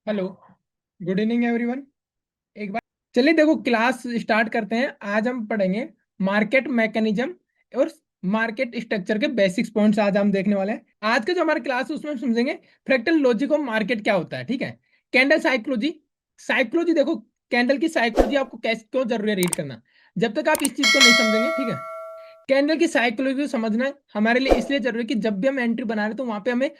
Hello. Good evening everyone. एक बार चलिए देखो क्लास स्टार्ट करते हैं। आज हम पढ़ेंगे मार्केट मैकेनिज्म और मार्केट स्ट्रक्चर के बेसिक्स पॉइंट्स आज हम देखने वाले हैं। आज का जो हमारा क्लास है उसमें हम समझेंगे फ्रैक्टल लॉजिक ऑफ मार्केट क्या होता है। ठीक है। Candle psychology. साइकोलॉजी देखो, कैंडल की साइकोलॉजी आपको कैसे क्यों जरूरी है रीड करना। जब तक आप इस चीज को नहीं समझेंगे, ठीक है, कैंडल की साइकोलॉजी को समझना हमारे लिए इसलिए जरूरी है कि जब भी हम एंट्री बना रहे हैं तो वहां पे हमें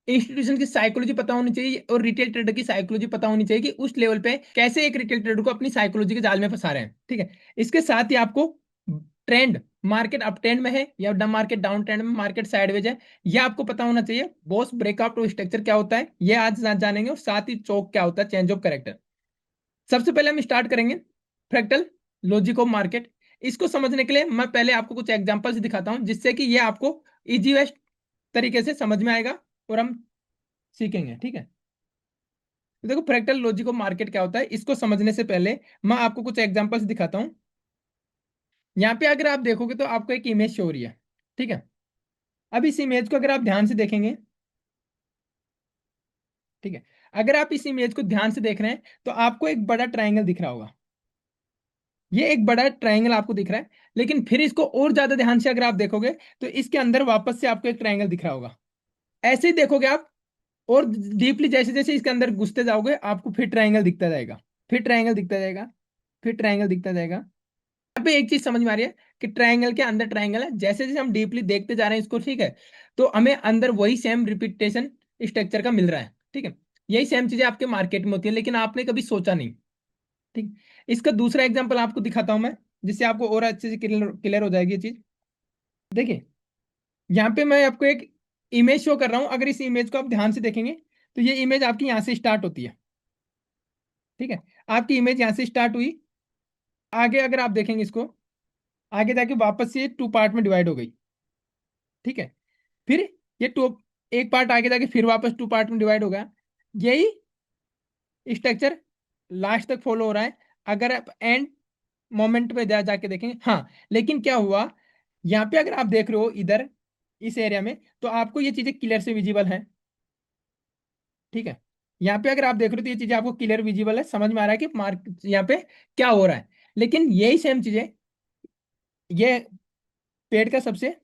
इंस्टीट्यूशन की साइकोलॉजी पता होनी चाहिए और रिटेल ट्रेडर की साइकोलॉजी पता होनी चाहिए कि उस लेवल पे कैसे एक रिटेल ट्रेडर को अपनी साइकोलॉजी के जाल में फंसा रहे हैं। ठीक है। इसके साथ ही आपको ट्रेंड, मार्केट अप ट्रेंड में है या मार्केट डाउन ट्रेंड में, मार्केट साइडवेज है, यह आपको पता होना चाहिए। बॉस ब्रेकआउट और स्ट्रक्चर क्या होता है ये आज जानेंगे, और साथ ही चौक क्या होता है, चेंज ऑफ कैरेक्टर। सबसे पहले हम स्टार्ट करेंगे फ्रैक्टल लॉजिक ऑफ मार्केट। इसको समझने के लिए मैं पहले आपको कुछ एग्जांपल्स दिखाता हूं जिससे कि ये आपको इजी वेस्ट तरीके से समझ में आएगा और हम सीखेंगे। ठीक है। तो देखो फ्रैक्टल लॉजिक ऑफ मार्केट क्या होता है, इसको समझने से पहले मैं आपको कुछ एग्जांपल्स दिखाता हूं। यहाँ पे अगर आप देखोगे तो आपको एक इमेज शो हो रही है। ठीक है। अब इस इमेज को अगर आप ध्यान से देखेंगे, ठीक है, अगर आप इस इमेज को ध्यान से देख रहे हैं तो आपको एक बड़ा ट्राइंगल दिख रहा होगा। ये एक बड़ा ट्राइंगल आपको दिख रहा है, लेकिन फिर इसको और ज्यादा ध्यान से अगर आप देखोगे तो इसके अंदर वापस से आपको एक ट्राइंगल दिख रहा होगा। ऐसे ही देखोगे आप, और डीपली जैसे जैसे इसके अंदर घुसते जाओगे आपको फिर ट्राइंगल दिखता जाएगा, फिर ट्राइंगल दिखता जाएगा, फिर ट्राइंगल दिखता जाएगा। यहाँ पे एक चीज समझ में आ रही है कि ट्राइंगल के अंदर ट्राइंगल है। जैसे जैसे हम डीपली देखते जा रहे हैं इसको, ठीक है, तो हमें अंदर वही सेम रिपीटेशन स्ट्रक्चर का मिल रहा है। ठीक है। यही सेम चीजें आपके मार्केट में होती है लेकिन आपने कभी सोचा नहीं। ठीक। इसका दूसरा एग्जांपल आपको दिखाता हूं मैं, जिससे आपको और अच्छे से क्लियर क्लियर हो जाएगी ये चीज। देखिए, यहाँ पे मैं आपको एक इमेज शो कर रहा हूं। अगर इस इमेज को आप ध्यान से देखेंगे तो ये इमेज आपकी यहाँ से स्टार्ट होती है। ठीक है। आपकी इमेज यहाँ से स्टार्ट हुई, आगे अगर आप देखेंगे इसको, आगे जाके वापस से टू पार्ट में डिवाइड हो गई। ठीक है। फिर ये टू, एक पार्ट आगे जाके फिर वापस टू पार्ट में डिवाइड हो गया। यही स्ट्रक्चर लास्ट तक फॉलो हो रहा है अगर आप एंड मोमेंट पे जाके देखेंगे। हाँ, लेकिन क्या हुआ, यहाँ पे अगर आप देख रहे हो इधर इस एरिया में तो आपको ये चीजें क्लियर से विजिबल हैं। ठीक है। यहाँ पे अगर आप देख रहे हो तो ये चीजें आपको क्लियर विजिबल है, समझ में आ रहा है कि मार्क यहाँ पे क्या हो रहा है। लेकिन यही सेम चीजें, ये पेड़ का सबसे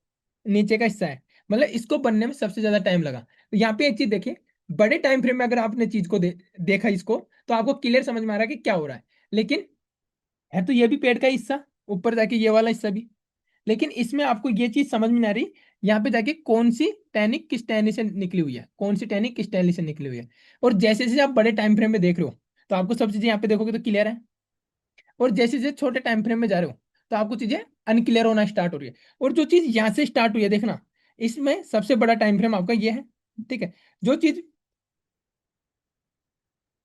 नीचे का हिस्सा है, मतलब इसको बनने में सबसे ज्यादा टाइम लगा। तो यहाँ पे एक चीज देखिए, बड़े टाइम फ्रेम में अगर आपने चीज को देखा इसको तो आपको क्लियर समझ में आ रहा है कि क्या हो रहा है। लेकिन है तो ये भी पेड़ का हिस्सा, ऊपर जाके ये वाला हिस्सा भी, लेकिन इसमें आपको ये चीज समझ में नहीं आ रही यहाँ पे जाके कौन सी टहनी किस टहनी से निकली हुई है, कौन सी टहनी किस टहनी से निकली हुई है। और जैसे जैसे आप बड़े टाइम फ्रेम में देख रहे हो तो आपको सब चीजें यहाँ पे देखोगे तो क्लियर है, और जैसे जैसे छोटे टाइम फ्रेम में जा रहे हो तो आपको चीजें अनक्लियर होना स्टार्ट हो रही है। और जो चीज यहाँ से स्टार्ट हुई है देखना, इसमें सबसे बड़ा टाइम फ्रेम आपका ये है। ठीक है। जो चीज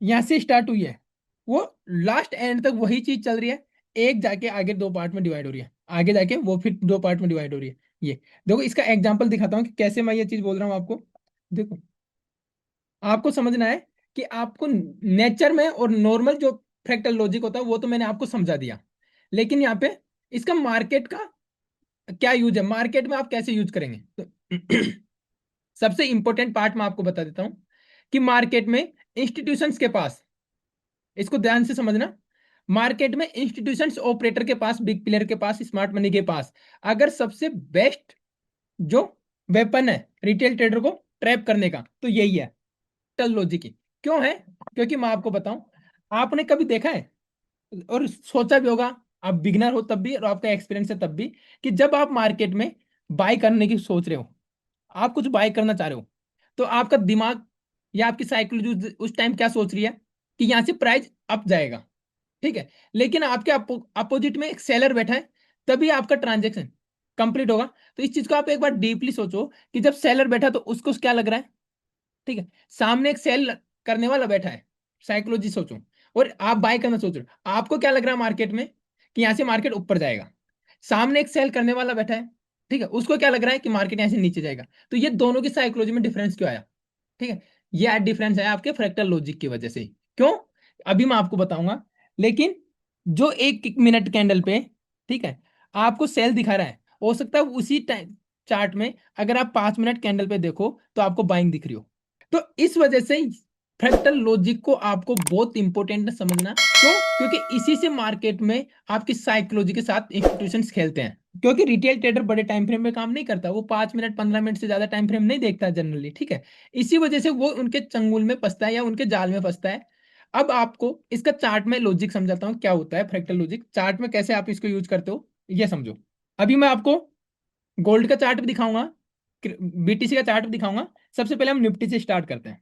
यहाँ से स्टार्ट हुई है वो लास्ट एंड तक वही चीज चल रही है, एक जाके आगे दो पार्ट में डिवाइड हो रही है, आगे जाके वो फिर दो पार्ट में डिवाइड हो रही है। ये देखो, इसका एग्जांपल दिखाता हूँ कि कैसे मैं ये चीज बोल रहा हूँ आपको। देखो, आपको समझना है कि आपको नेचर में और नॉर्मल जो फ्रैक्टल लॉजिक होता है वो तो मैंने आपको समझा दिया, लेकिन यहाँ पे इसका मार्केट का क्या यूज है, मार्केट में आप कैसे यूज करेंगे। तो सबसे इंपॉर्टेंट पार्ट मैं आपको बता देता हूं कि मार्केट में इंस्टीट्यूशंस के पास, इसको ध्यान से समझना, मार्केट में इंस्टीट्यूशंस ऑपरेटर के पास, बिग प्लेयर के पास, स्मार्ट मनी के पास अगर सबसे बेस्ट जो वेपन है रिटेल ट्रेडर को ट्रैप करने का तो यही है लॉजिक ही। क्यों है? क्योंकि मैं आपको बताऊं, आपने कभी देखा है और सोचा भी होगा, आप बिगनर हो तब भी और आपका एक्सपीरियंस है तब भी, कि जब आप मार्केट में बाय करने की सोच रहे हो, आप कुछ बाय करना चाह रहे हो, तो आपका दिमाग या आपकी साइकोलॉजी उस टाइम क्या सोच रही है कि यहां से प्राइस अप जाएगा। ठीक है। लेकिन आपके अपोजिट में एक सेलर बैठा है, तभी आपका ट्रांजेक्शन कंप्लीट होगा। तो इस चीज को आप एक बार डीपली सोचो कि जब सेलर बैठा तो उसको क्या लग रहा है। ठीक है। सामने एक सेल करने वाला बैठा है, साइकोलॉजी सोचो, और आप बाय करना सोच रहे हो, आपको क्या लग रहा है मार्केट में कि यहां से मार्केट ऊपर जाएगा। सामने एक सेल करने वाला बैठा है, ठीक है, उसको क्या लग रहा है कि मार्केट यहां से नीचे जाएगा। तो ये दोनों की साइकोलॉजी में डिफरेंस क्यों आया? ठीक है। ये डिफरेंस है आपके फ्रैक्टल लॉजिक की वजह से ही। क्यों? अभी मैं आपको बताऊंगा। लेकिन जो एक मिनट कैंडल पे, ठीक है, आपको सेल दिखा रहा है, हो सकता है उसी टाइम चार्ट में अगर आप 5 मिनट कैंडल पे देखो तो आपको बाइंग दिख रही हो। तो इस वजह से फ्रैक्टल लॉजिक को आपको बहुत इंपॉर्टेंट समझना। क्यों? क्योंकि इसी से मार्केट में आपकी साइकोलॉजी के साथ इंस्टीट्यूशंस खेलते हैं। क्योंकि रिटेल ट्रेडर बड़े टाइम फ्रेम में काम नहीं करता, वो 5 मिनट 15 मिनट से ज्यादा टाइम फ्रेम नहीं देखता जनरली, ठीक है। इसी वजह से वो उनके चंगुल में फंसता है या उनके जाल में फंसता है। अब आपको इसका चार्ट में लॉजिक समझाता हूँ क्या होता है फ्रैक्टल लॉजिक, चार्ट में कैसे आप इसको यूज करते हो ये समझो। अभी मैं आपको गोल्ड का चार्ट भी दिखाऊंगा, बीटीसी का चार्ट भी दिखाऊंगा। सबसे पहले हम निफ्टी से स्टार्ट करते हैं।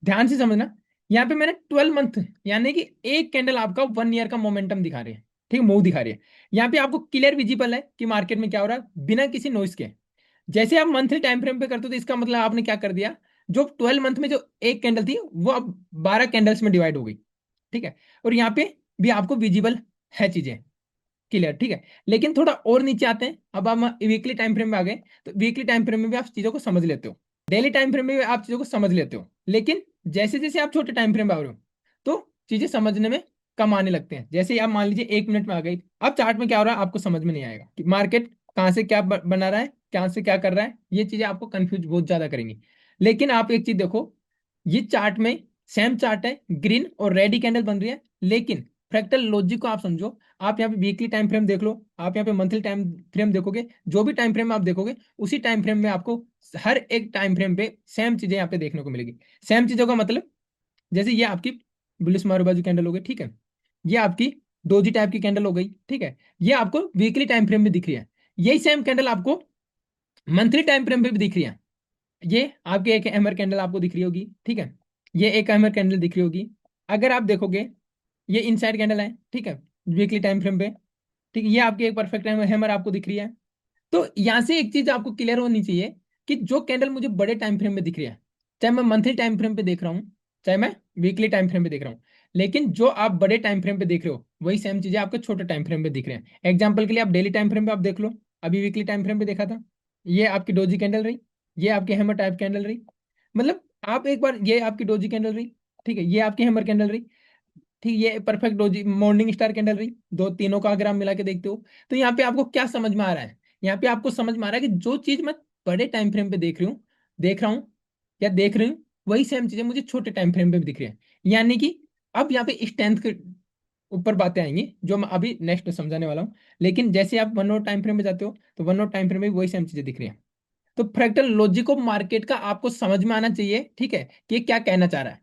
ध्यान से समझना, यहाँ पे मैंने 12 मंथ यानी कि एक कैंडल आपका 1 ईयर का मोमेंटम दिखा रही है, ठीक, मूव दिखा रही है। यहाँ पे आपको क्लियर विजिबल है कि मार्केट में क्या हो रहा है बिना किसी नॉइस के। जैसे आप मंथली टाइम फ्रेम पे करते हो तो इसका मतलब आपने क्या कर दिया, जो 12 मंथ में जो एक कैंडल थी वो अब 12 कैंडल्स में डिवाइड हो गई, ठीक है। और यहाँ पे भी आपको विजिबल है चीजें क्लियर, ठीक है। लेकिन थोड़ा और नीचे आते हैं, अब हम वीकली टाइम फ्रेम में आ गए। तो वीकली टाइम फ्रेम में भी आप चीजों को समझ लेते हो, डेली टाइम फ्रेम में भी आप चीजों को समझ लेते हो, लेकिन जैसे जैसे आप छोटे टाइम फ्रेम में आ रहे हो तो चीजें समझने में कम आने लगते हैं। जैसे आप मान लीजिए 1 मिनट में आ गई, अब चार्ट में क्या हो रहा है आपको समझ में नहीं आएगा कि मार्केट कहाँ से क्या बना रहा है, कहाँ से क्या कर रहा है, ये चीजें आपको कंफ्यूज बहुत ज्यादा करेंगी। लेकिन आप एक चीज देखो, ये चार्ट में सेम चार्ट है, ग्रीन और रेड ही कैंडल बन रही है, लेकिन फ्रैक्टल लॉजिक को आप समझो। आप यहाँ पे वीकली टाइम फ्रेम देख लो, आप यहाँ पे मंथली टाइम फ्रेम देखोगे, जो भी टाइम फ्रेम आप देखोगे उसी टाइम फ्रेम में आपको हर एक टाइम फ्रेम पे सेम चीजें यहाँ पे देखने को मिलेगी। सेम चीजों का मतलब, जैसे ये आपकी बुलिश मारूबाजू कैंडल हो गई, ठीक है, ये आपकी डोजी टाइप की कैंडल हो गई, ठीक है, ये आपको वीकली टाइम फ्रेम में दिख रही है। यही सेम कैंडल आपको मंथली टाइम फ्रेम पे भी दिख रही है। ये आपकी एक हैमर कैंडल आपको दिख रही होगी, ठीक है, ये एक हैमर कैंडल दिख रही होगी। अगर आप देखोगे ये इनसाइड कैंडल है, ठीक है, वीकली टाइम फ्रेम पे, ठीक है, ये आपकी एक परफेक्ट हैमर आपको दिख रही है। तो यहां से एक चीज आपको क्लियर होनी चाहिए कि जो कैंडल मुझे बड़े टाइम फ्रेम में दिख रही है, चाहे मैं मंथली टाइम फ्रेम पे देख रहा हूँ, चाहे मैं वीकली टाइम फ्रेम पे देख रहा हूँ, लेकिन जो आप बड़े टाइम फ्रेम पे देख रहे हो वही सेम चीजें आपके छोटे टाइम फ्रेम पे दिख रहे हैं। एग्जाम्पल के लिए आप डेली टाइम फ्रेम पे आप देख लो, अभी वीकली टाइम फ्रेम पे देखा था, ये आपकी डोजी कैंडल रही, ये आपकी हैमर टाइप कैंडल रही। मतलब आप एक बार, ये आपकी डोजी कैंडल रही, ठीक है, ये आपकी हैमर कैंडल रही, ठीक, ये perfect doji morning star candle रही, दो तीनों का अगर आप मिला के देखते हो तो यहाँ पे आपको क्या समझ में आ रहा है, यहाँ पे आपको समझ में आ रहा है कि जो चीज मैं बड़े टाइम फ्रेम पे देख रहा हूँ या देख रही हूँ, वही सेम चीजें मुझे छोटे टाइम फ्रेम पे भी दिख रही है। यानी कि अब यहाँ पे स्ट्रेंथ के ऊपर बातें आएंगी जो मैं अभी नेक्स्ट समझाने वाला हूँ। लेकिन जैसे आप 1 और टाइम फ्रेम में जाते हो तो 1 और टाइम फ्रेम में भी वही सेम चीजें दिख रही है। तो फ्रैक्टल लॉजिक ऑफ मार्केट का आपको समझ में आना चाहिए, ठीक है, कि ये क्या कहना चाह रहा है,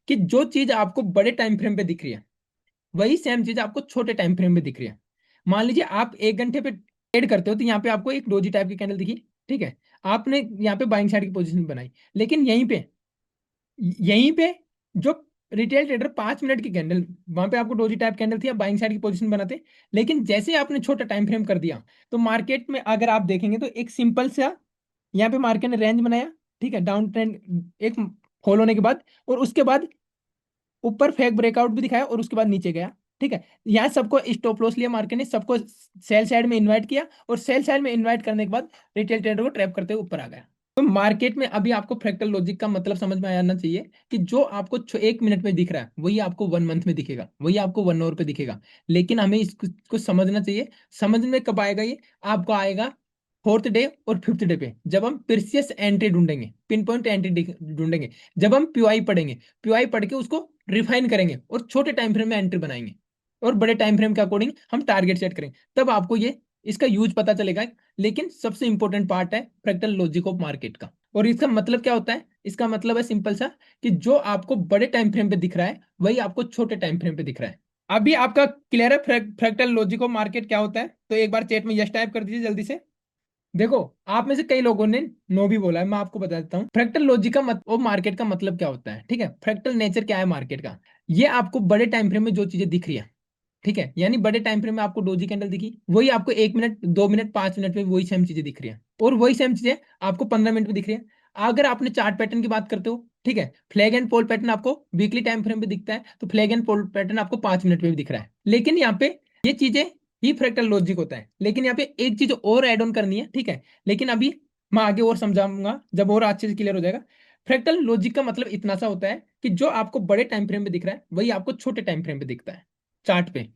कि जो चीज आपको बड़े टाइम फ्रेम पे दिख रही है वही सेम चीज आपको छोटे टाइम फ्रेम में दिख रही है। मान लीजिए आप 1 घंटे पे ट्रेड करते हो तो यहाँ पे आपको एक डोजी टाइप की कैंडल दिखी, ठीक है, आपने यहाँ पे बाइंग साइड की पोजीशन बनाई। लेकिन यहीं पे जो रिटेल ट्रेडर 5 मिनट की कैंडल, वहां पे आपको डोजी टाइप कैंडल थी, आप बाइंग साइड की पोजीशन बनाते। लेकिन जैसे आपने छोटा टाइम फ्रेम कर दिया तो मार्केट में अगर आप देखेंगे तो एक सिंपल सा यहाँ पे मार्केट ने रेंज बनाया, ठीक है, डाउन ट्रेंड एक फॉल होने के बाद, और उसके बाद ऊपर फेक ब्रेकआउट भी दिखाया और उसके बाद नीचे गया, ठीक है। यहाँ सबको स्टॉप लॉस लिया मार्केट ने, सबको सेल साइड में इन्वाइट किया, और सेल साइड में इन्वाइट करने के बाद रिटेल ट्रेडर को ट्रैप करते हुए ऊपर आ गया। तो मार्केट में अभी आपको फ्रैक्टल लॉजिक का मतलब समझ में आना चाहिए कि जो आपको 1 मिनट में दिख रहा है वही आपको 1 मंथ में दिखेगा, वही आपको 1 आवर पे दिखेगा। लेकिन हमें इसको समझना चाहिए। समझ में कब आएगा ये, आपको आएगा 4th डे और 5th डे पे, जब हम प्रीसियस एंट्री ढूंढेंगे, पिन पॉइंट एंट्री ढूंढेंगे, जब हम पीवाई पढ़ेंगे, पीवाई पढ़ के उसको रिफाइन करेंगे और छोटे टाइम फ्रेम में एंट्री बनाएंगे, और बड़े टाइम फ्रेम के अकॉर्डिंग हम टारगेट सेट करेंगे, तब आपको ये इसका यूज पता चलेगा। लेकिन सबसे इंपॉर्टेंट पार्ट है फ्रैक्टल लॉजिक ऑफ मार्केट का। और इसका मतलब क्या होता है, इसका मतलब है सिंपल सा, कि जो आपको बड़े टाइम फ्रेम पे दिख रहा है वही आपको छोटे टाइम फ्रेम पे दिख रहा है। अभी आपका क्लियर है फ्रैक्टल लॉजिक ऑफ मार्केट क्या होता है? तो एक बार चैट में यस टाइप कर दीजिए जल्दी से। देखो, आप में से कई लोगों ने नो भी बोला है, मैं आपको बता देता हूँ फ्रैक्टल लॉजिक का और मार्केट का मतलब क्या होता है, ठीक है। फ्रैक्टल नेचर क्या है मार्केट का, ये आपको बड़े टाइम फ्रेम में जो चीजें दिख रही है, ठीक है, यानी बड़े टाइम फ्रेम में आपको डोजी कैंडल दिखी, वही आपको 1 मिनट 2 मिनट 5 मिनट में वही सेम चीजें दिख रही है, और वही सेम चीजें आपको 15 मिनट में दिख रही है। अगर आपने चार्ट पैटर्न की बात करते हो, ठीक है, फ्लैग एंड पोल पैटर्न आपको वीकली टाइम फ्रेम पे दिखता है, तो फ्लैग एंड पोल पैटर्न आपको 5 मिनट में भी दिख रहा है। लेकिन यहाँ पे ये चीजें ही फ्रैक्टल लॉजिक होता है। लेकिन यहाँ पे एक चीज और ऐड ऑन करनी है, ठीक है, लेकिन अभी मैं आगे और समझाऊंगा जब और अच्छे से क्लियर हो जाएगा। फ्रैक्टल लॉजिक का मतलब इतना सा होता है कि जो आपको बड़े टाइम फ्रेम पे दिख रहा है वही आपको छोटे टाइम फ्रेम पे दिखता है चार्ट पे।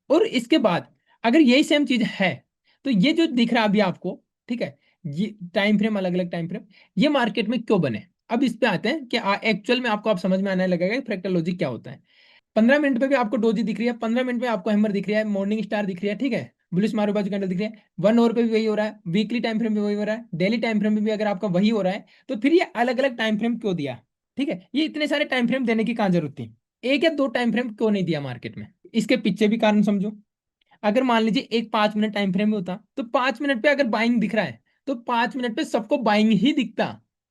और इसके बाद अगर यही सेम चीज है तो ये जो दिख रहा है अभी आपको, ठीक है, ये टाइम फ्रेम अलग अलग टाइम फ्रेम, ये मार्केट में क्यों बने? अब इस पे आते हैं कि एक्चुअल में आपको आप समझ में आने लगेगा कि फ्रैक्टल लॉजिक क्या होता है। 15 मिनट पे भी आपको डोजी दिख रही है, 15 मिनट में आपको हैमर दिख रहा है, मॉर्निंग स्टार दिख रही है, ठीक है, बुलिश मारू बाजू कैंडल दिख रही है, 1 आवर पे भी वही हो रहा है, वीकली टाइम फ्रेम पे वही हो रहा है, डेली टाइम फ्रेम पे भी अगर आपका वही हो रहा है, तो फिर ये अलग अलग टाइम फ्रेम क्यों दिया? ठीक है, ये इतने सारे टाइम फ्रेम देने की कहाँ जरूरत थी? एक या दो टाइम फ्रेम क्यों नहीं दिया मार्केट में? इसके पीछे भी कारण समझो। अगर मान लीजिए एक 5 मिनट टाइम फ्रेम में होता, तो 5 मिनट पे अगर बाइंग दिख रहा है, तो 5 मिनट पे सबको बाइंग ही दिखता।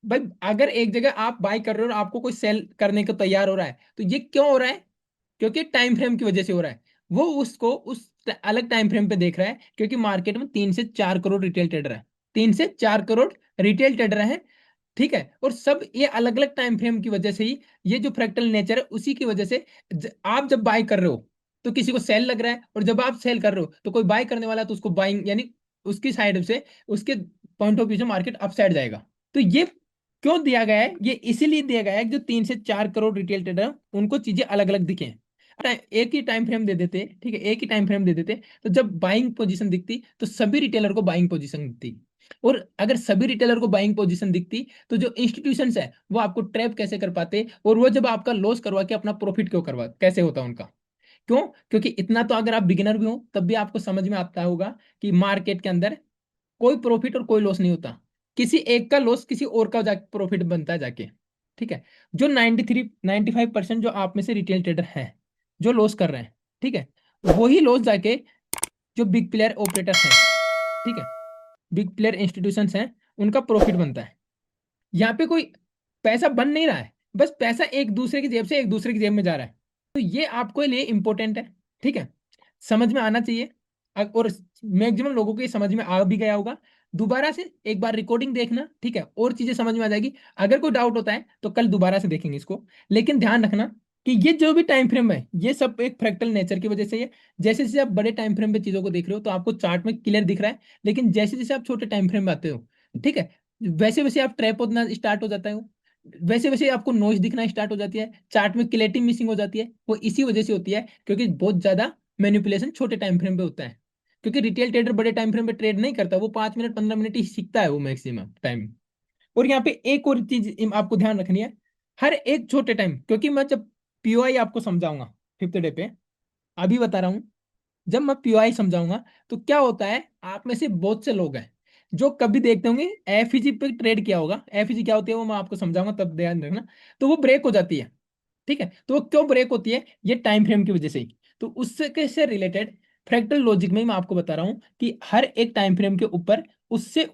भाई अगर एक जगह आप बाई कर रहे हो और आपको कोई सेल करने को तैयार हो रहा है, तो ये क्यों हो रहा है? क्योंकि टाइम फ्रेम की वजह से हो रहा है। वो उसको उस अलग टाइम फ्रेम पे देख रहा है, क्योंकि मार्केट में 3 से 4 करोड़ रिटेल ट्रेडर है, 3 से 4 करोड़ रिटेल ट्रेडर है, ठीक है, और सब ये अलग अलग टाइम फ्रेम की वजह से ही, ये जो फ्रैक्टल नेचर है उसी की वजह से आप जब बाय कर रहे हो तो किसी को सेल लग रहा है, और जब आप सेल कर रहे हो तो कोई बाय करने वाला है, तो उसको बाइंग यानी उसकी साइड से, उसके पॉइंट ऑफ व्यू से मार्केट अपसाइड जाएगा। तो ये क्यों दिया गया है? ये इसीलिए दिया गया है कि जो 3 से 4 करोड़ रिटेल ट्रेडर हैं उनको चीजें अलग अलग दिखें। एक ही टाइम फ्रेम दे देते, ठीक है, एक ही टाइम फ्रेम दे देते, तो जब बाइंग पोजीशन दिखती तो सभी रिटेलर को बाइंग पोजीशन दिखती, और अगर सभी रिटेलर को बाइंग पोजीशन दिखती, तो जो इंस्टीट्यूशंस है वो आपको ट्रैप कैसे कर पाते, और वो जब आपका लॉस करवा के अपना प्रॉफिट क्यों करवा, कैसे होता उनका? क्यों? क्योंकि इतना तो अगर आप बिगिनर भी हो तब भी आपको समझ में आता होगा कि मार्केट के अंदर कोई प्रॉफिट और कोई लॉस नहीं होता, किसी एक का लॉस किसी और का जाके प्रॉफिट बनता है जाके, ठीक है। जो 95% जो आप में से रिटेल ट्रेडर हैं जो लॉस कर रहे हैं, ठीक है, वही लॉस जाके जो बिग प्लेयर ऑपरेटर हैं, ठीक है, बिग प्लेयर इंस्टीट्यूशंस हैं, उनका प्रॉफिट बनता है। यहाँ पे कोई पैसा बन नहीं रहा है, बस पैसा एक दूसरे की जेब से एक दूसरे की जेब में जा रहा है। तो ये आपके लिए इंपॉर्टेंट है, ठीक है, समझ में आना चाहिए। और मैक्सिमम लोगों को ये समझ में आ भी गया होगा। दोबारा से एक बार रिकॉर्डिंग देखना, ठीक है, और चीजें समझ में आ जाएगी। अगर कोई डाउट होता है तो कल दोबारा से देखेंगे इसको, लेकिन ध्यान रखना कि ये जो भी टाइम फ्रेम है ये सब एक फ्रैक्टल नेचर की वजह से है। जैसे जैसे आप बड़े टाइम फ्रेम पे चीजों को देख रहे हो तो आपको चार्ट में क्लियर दिख रहा है, लेकिन जैसे जैसे आप छोटे टाइम फ्रेम में आते हो, ठीक है, वैसे वैसे आप ट्रैप होना स्टार्ट हो जाता है, वैसे वैसे आपको नॉइज दिखना स्टार्ट हो जाती है, चार्ट में क्लैरिटी मिसिंग हो जाती है। वो इसी वजह से होती है क्योंकि बहुत ज्यादा मैनिपुलेशन छोटे टाइम फ्रेम पे होता है। क्योंकि रिटेल ट्रेडर बड़े टाइम फ्रेम पे ट्रेड नहीं करता, वो 5 मिनट 15 मिनट ही सीखता है वो मैक्सिमम टाइम। और यहाँ पे एक और चीज आपको ध्यान रखनी है, हर एक छोटे टाइम, क्योंकि मैं जब पीओआई आपको समझाऊंगा 5th डे पे, अभी बता रहा हूँ, जब मैं पीओआई समझाऊंगा तो क्या होता है, आप में से बहुत से लोग हैं जो कभी देखते होंगे एफईजी पे ट्रेड किया होगा। एफईजी क्या होती है वो मैं आपको समझाऊंगा, तब ध्यान रखना। तो वो ब्रेक हो जाती है, ठीक है, तो वो क्यों ब्रेक होती है? ये टाइम फ्रेम की वजह से ही। तो उससे कैसे रिलेटेड फ्रैक्टल लॉजिक में ही मैं आपको बता रहा हूँ कि हर एक टाइम फ्रेम के ऊपर उससे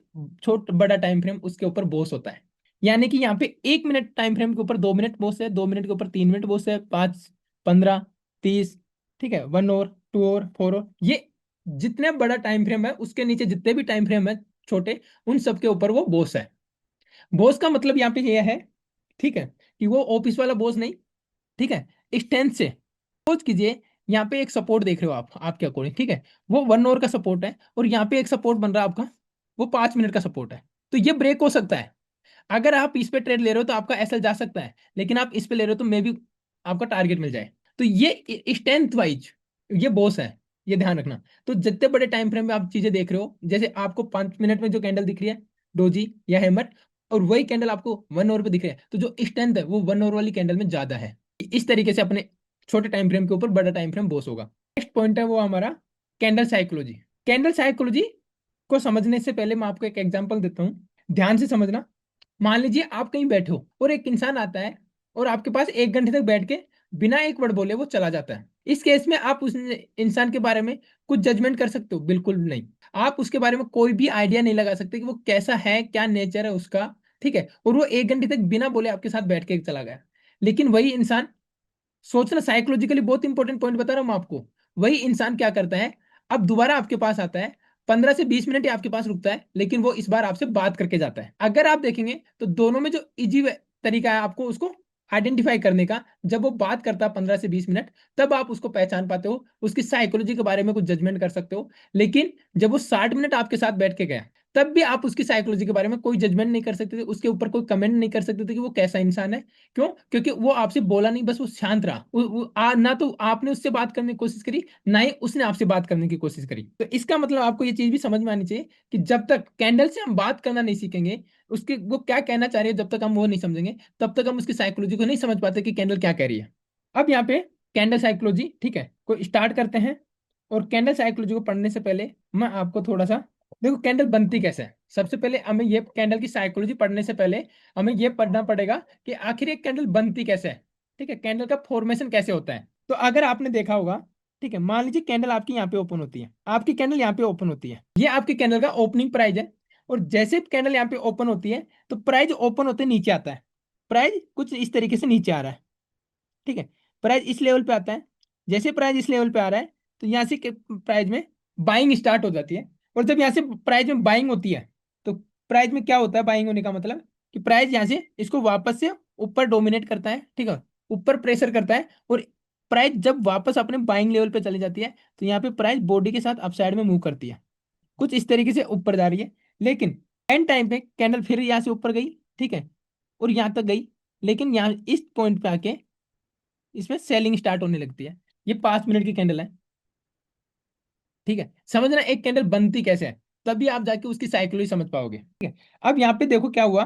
छोटा बड़ा टाइम फ्रेम उसके ऊपर बॉस होता है। यानी कि यहाँ पे 1 मिनट टाइम फ्रेम के ऊपर 2 मिनट बॉस है, 2 मिनट के ऊपर 3 मिनट बॉस है, 5, 15, 30, ठीक है, 1 आवर, 2 आवर, 4 आवर, ये जितने बड़ा टाइम फ्रेम है उसके नीचे जितने भी टाइम फ्रेम है छोटे, उन सबके ऊपर वो बॉस है। बॉस का मतलब यहाँ पे ये है, ठीक है, कि वो ऑफिस वाला बॉस नहीं, ठीक है, स्ट्रेंथ से। सपोज कीजिए यहाँ पे एक सपोर्ट देख रहे हो आप आपके अकॉर्डिंग, ठीक है, वो 1 आवर का सपोर्ट है, और यहाँ पे एक सपोर्ट बन रहा है आपका, वो 5 मिनट का सपोर्ट है। तो ये ब्रेक हो सकता है। अगर आप इस पे ट्रेड ले रहे हो तो आपका एसएल जा सकता है, लेकिन आप इस पे ले रहे हो तो मे भी आपका टारगेट मिल जाए। तो ये स्ट्रेंथ वाइज ये बॉस है, ये ध्यान रखना। तो जितने बड़े टाइम फ्रेम में आप चीजें देख रहे हो, जैसे आपको 5 मिनट में जो कैंडल दिख रही है डोजी या हैमर, और वही कैंडल आपको 1 आवर पे दिख रहा है, तो जो स्ट्रेंथ है वो 1 आवर वाली कैंडल में ज्यादा है। इस तरीके से अपने छोटे टाइम फ्रेम के ऊपर बड़ा टाइम फ्रेम बॉस होगा। नेक्स्ट पॉइंट है वो हमारा कैंडल साइकोलॉजी। कैंडल साइकोलॉजी को समझने से पहले मैं आपको एक एग्जांपल देता हूँ, ध्यान से समझना। मान लीजिए आप कहीं बैठे हो और एक इंसान आता है और आपके पास 1 घंटे तक बैठ के बिना एक वर्ड बोले वो चला जाता है। इस केस में आप उस इंसान के बारे में कुछ जजमेंट कर सकते हो? बिल्कुल नहीं। आप उसके बारे में कोई भी आइडिया नहीं लगा सकते कि वो कैसा है, क्या नेचर है उसका, ठीक है, और वो 1 घंटे तक बिना बोले आपके साथ बैठ के चला गया। लेकिन वही इंसान, सोचना, साइकोलॉजिकली बहुत इंपॉर्टेंट पॉइंट बता रहा हूं मैं आपको, वही इंसान क्या करता है, अब दोबारा आपके पास आता है, 15 से 20 मिनट ही आपके पास रुकता है, लेकिन वो इस बार आपसे बात करके जाता है। अगर आप देखेंगे तो दोनों में जो इजी तरीका है आपको उसको आइडेंटिफाई करने का, जब वो बात करता है 15 से 20 मिनट, तब आप उसको पहचान पाते हो, उसकी साइकोलॉजी के बारे में कुछ जजमेंट कर सकते हो। लेकिन जब वो 60 मिनट आपके साथ बैठ के गया, तब भी आप उसकी साइकोलॉजी के बारे में कोई जजमेंट नहीं कर सकते थे, उसके ऊपर कोई कमेंट नहीं कर सकते थे कि वो कैसा इंसान है। क्यों? क्योंकि वो आपसे बोला नहीं, बस वो शांत रहा। ना तो आपने उससे बात करने की कोशिश करी, ना ही उसने आपसे बात करने की कोशिश करी। तो इसका मतलब आपको ये चीज भी समझ में आनी चाहिए कि जब तक कैंडल से हम बात करना नहीं सीखेंगे, उसके वो क्या कहना चाह रही है, जब तक हम वो नहीं समझेंगे तब तक हम उसकी साइकोलॉजी को नहीं समझ पाते कि कैंडल क्या कह रही है। अब यहाँ पे कैंडल साइकोलॉजी, ठीक है, को स्टार्ट करते हैं। और कैंडल साइकोलॉजी को पढ़ने से पहले मैं आपको थोड़ा सा, देखो कैंडल बनती कैसे है, सबसे पहले हमें ये कैंडल की साइकोलॉजी पढ़ने से पहले हमें ये पढ़ना पड़ेगा कि आखिर एक कैंडल बनती कैसे है, ठीक है, कैंडल का फॉर्मेशन कैसे होता है। तो अगर आपने देखा होगा, ठीक है, मान लीजिए कैंडल आपकी यहाँ पे ओपन होती है, आपकी कैंडल यहाँ पे ओपन होती है, ये आपकी कैंडल का ओपनिंग प्राइस है। और जैसे कैंडल यहाँ पे ओपन होती है तो प्राइस ओपन होते नीचे आता है, प्राइस कुछ इस तरीके से नीचे आ रहा है, ठीक है, प्राइस इस लेवल पे आता है। जैसे प्राइस इस लेवल पे आ रहा है तो यहाँ से प्राइस में बाइंग स्टार्ट हो जाती है। और जब यहाँ से प्राइस में बाइंग होती है तो प्राइस में क्या होता है, बाइंग होने का मतलब कि प्राइस यहाँ से इसको वापस से ऊपर डोमिनेट करता है, ठीक है, ऊपर प्रेशर करता है। और प्राइस जब वापस अपने बाइंग लेवल पे चली जाती है तो यहाँ पे प्राइस बॉडी के साथ अपसाइड में मूव करती है, कुछ इस तरीके से ऊपर जा रही है। लेकिन एंड टाइम पे कैंडल फिर यहाँ से ऊपर गई, ठीक है, और यहाँ तक गई, लेकिन यहाँ इस पॉइंट पे आके इसमें सेलिंग स्टार्ट होने लगती है। ये 5 मिनट की कैंडल है, ठीक है, समझना एक कैंडल बनती कैसे है, तभी आप जाके उसकी साइकोलॉजी समझ पाओगे, ठीक है। अब यहाँ पे देखो क्या हुआ,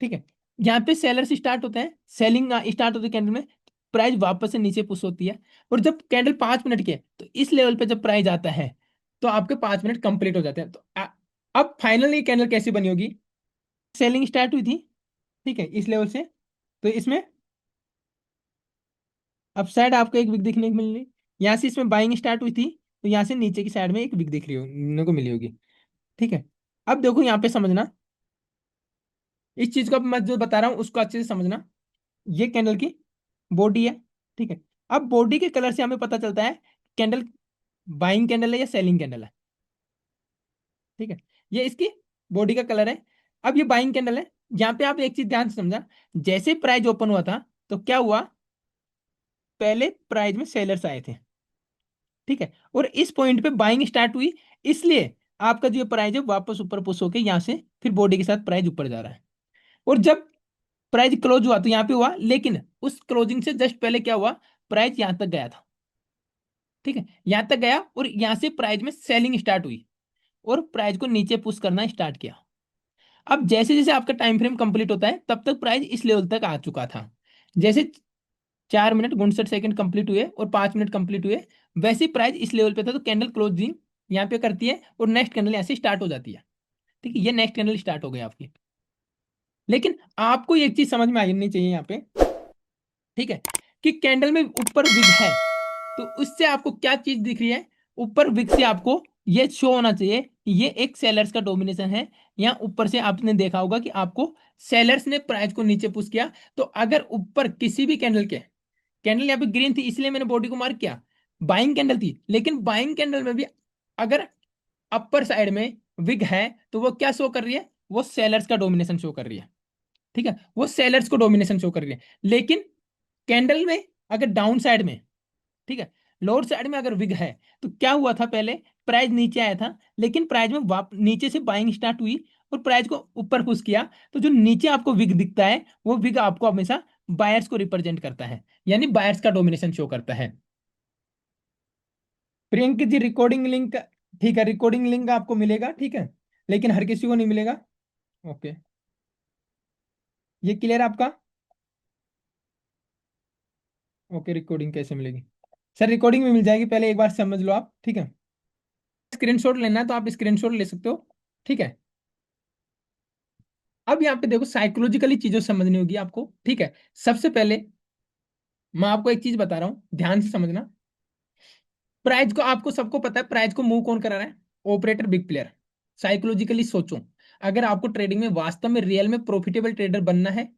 ठीक है, यहाँ पे सेलर से स्टार्ट होते हैं, सेलिंग स्टार्ट होती है कैंडल में, प्राइस वापस से नीचे पुश होती है। और जब कैंडल 5 मिनट की है तो इस लेवल पे जब प्राइस आता है तो आपके 5 मिनट कंप्लीट हो जाते हैं। तो अब फाइनली कैंडल कैसी बनी होगी, सेलिंग स्टार्ट हुई थी, ठीक है, इस लेवल से, तो इसमें अपसाइड आपको एक विक दिखने को मिल रही, यहाँ से इसमें बाइंग स्टार्ट हुई थी तो यहाँ से नीचे की साइड में एक विक दिख रही होने को मिली होगी, ठीक है। अब देखो यहाँ पे समझना, इस चीज को अब मैं जो बता रहा हूँ उसको अच्छे से समझना। ये कैंडल की बॉडी है, ठीक है। अब बॉडी के कलर से हमें पता चलता है कैंडल बाइंग कैंडल है या सेलिंग कैंडल है, ठीक है, ये इसकी बॉडी का कलर है। अब ये बाइंग कैंडल है। यहाँ पे आप एक चीज ध्यान से समझा, जैसे प्राइस ओपन हुआ था तो क्या हुआ, पहले प्राइस में सेलर्स आए थे, ठीक है, और इस पॉइंट पे बाइंग स्टार्ट हुई, इसलिए आपका जो प्राइस है वापस ऊपर पुश होके यहाँ से फिर बॉडी के साथ प्राइस ऊपर जा रहा है। और जब प्राइस क्लोज हुआ तो यहाँ पे हुआ, लेकिन उस क्लोजिंग से जस्ट पहले क्या हुआ, प्राइस यहाँ तक गया था, ठीक है, यहाँ तक गया और यहाँ से प्राइस में सेलिंग स्टार्ट हुई और प्राइस को नीचे पुश करना स्टार्ट किया। अब जैसे जैसे आपका टाइम फ्रेम कंप्लीट होता है तब तक प्राइस इस लेवल तक आ चुका था। जैसे 4 मिनट 59 सेकंड कंप्लीट हुए और 5 मिनट कंप्लीट हुए, वैसे ही प्राइस इस लेवल पे था तो कैंडल क्लोजिंग यहाँ पे करती है और नेक्स्ट कैंडल यहाँ से स्टार्ट हो जाती है, ठीक है, ये नेक्स्ट कैंडल स्टार्ट हो गई आपकी। लेकिन आपको एक चीज समझ में आनी चाहिए यहाँ पे, ठीक है, कि कैंडल में ऊपर विग है तो उससे आपको क्या चीज दिख रही है, ऊपर विग से आपको ये शो होना चाहिए कि ये एक सेलर्स का डोमिनेशन है। यहाँ ऊपर से आपने देखा होगा कि आपको सेलर्स ने प्राइस को नीचे पुश किया। तो अगर ऊपर किसी भी कैंडल के, कैंडल यहाँ पे ग्रीन थी इसलिए मैंने बॉडी को मार्क किया, बाइंग कैंडल थी, लेकिन बाइंग कैंडल में भी अगर अपर साइड में विग है तो वो क्या शो कर रही है, वो सेलर्स का डोमिनेशन शो कर रही है, ठीक है, वो सेलर्स को डोमिनेशन शो कर रही है। लेकिन कैंडल में अगर डाउन साइड में, ठीक है, लोअर साइड में अगर विग है तो क्या हुआ था, पहले प्राइस नीचे आया था लेकिन प्राइस में नीचे से बाइंग स्टार्ट हुई और प्राइस को ऊपर पुश किया। तो जो नीचे आपको विग दिखता है वो विग आपको हमेशा बायर्स को रिप्रेजेंट करता है, यानी बायर्स का डोमिनेशन शो करता है। प्रियंक जी रिकॉर्डिंग लिंक, ठीक है, रिकॉर्डिंग लिंक आपको मिलेगा, ठीक है, लेकिन हर किसी को नहीं मिलेगा। ओके, ये क्लियर आपका। ओके, रिकॉर्डिंग कैसे मिलेगी, सर रिकॉर्डिंग में मिल जाएगी, पहले एक बार समझ लो आप, ठीक है। स्क्रीनशॉट लेना है तो आप स्क्रीनशॉट ले सकते हो, ठीक है। अब यहाँ पे देखो साइकोलॉजिकली चीजों समझनी होगी आपको, ठीक है। सबसे पहले मैं आपको एक चीज बता रहा हूँ, ध्यान से समझना। प्राइज को आपको सबको पता है, प्राइज को मूव कौन करा रहा है, ऑपरेटर बिग प्लेयर। साइकोलॉजिकली सोचो, अगर आपको ट्रेडिंग में वास्तव में रियल में प्रॉफिटेबल ट्रेडर बनना है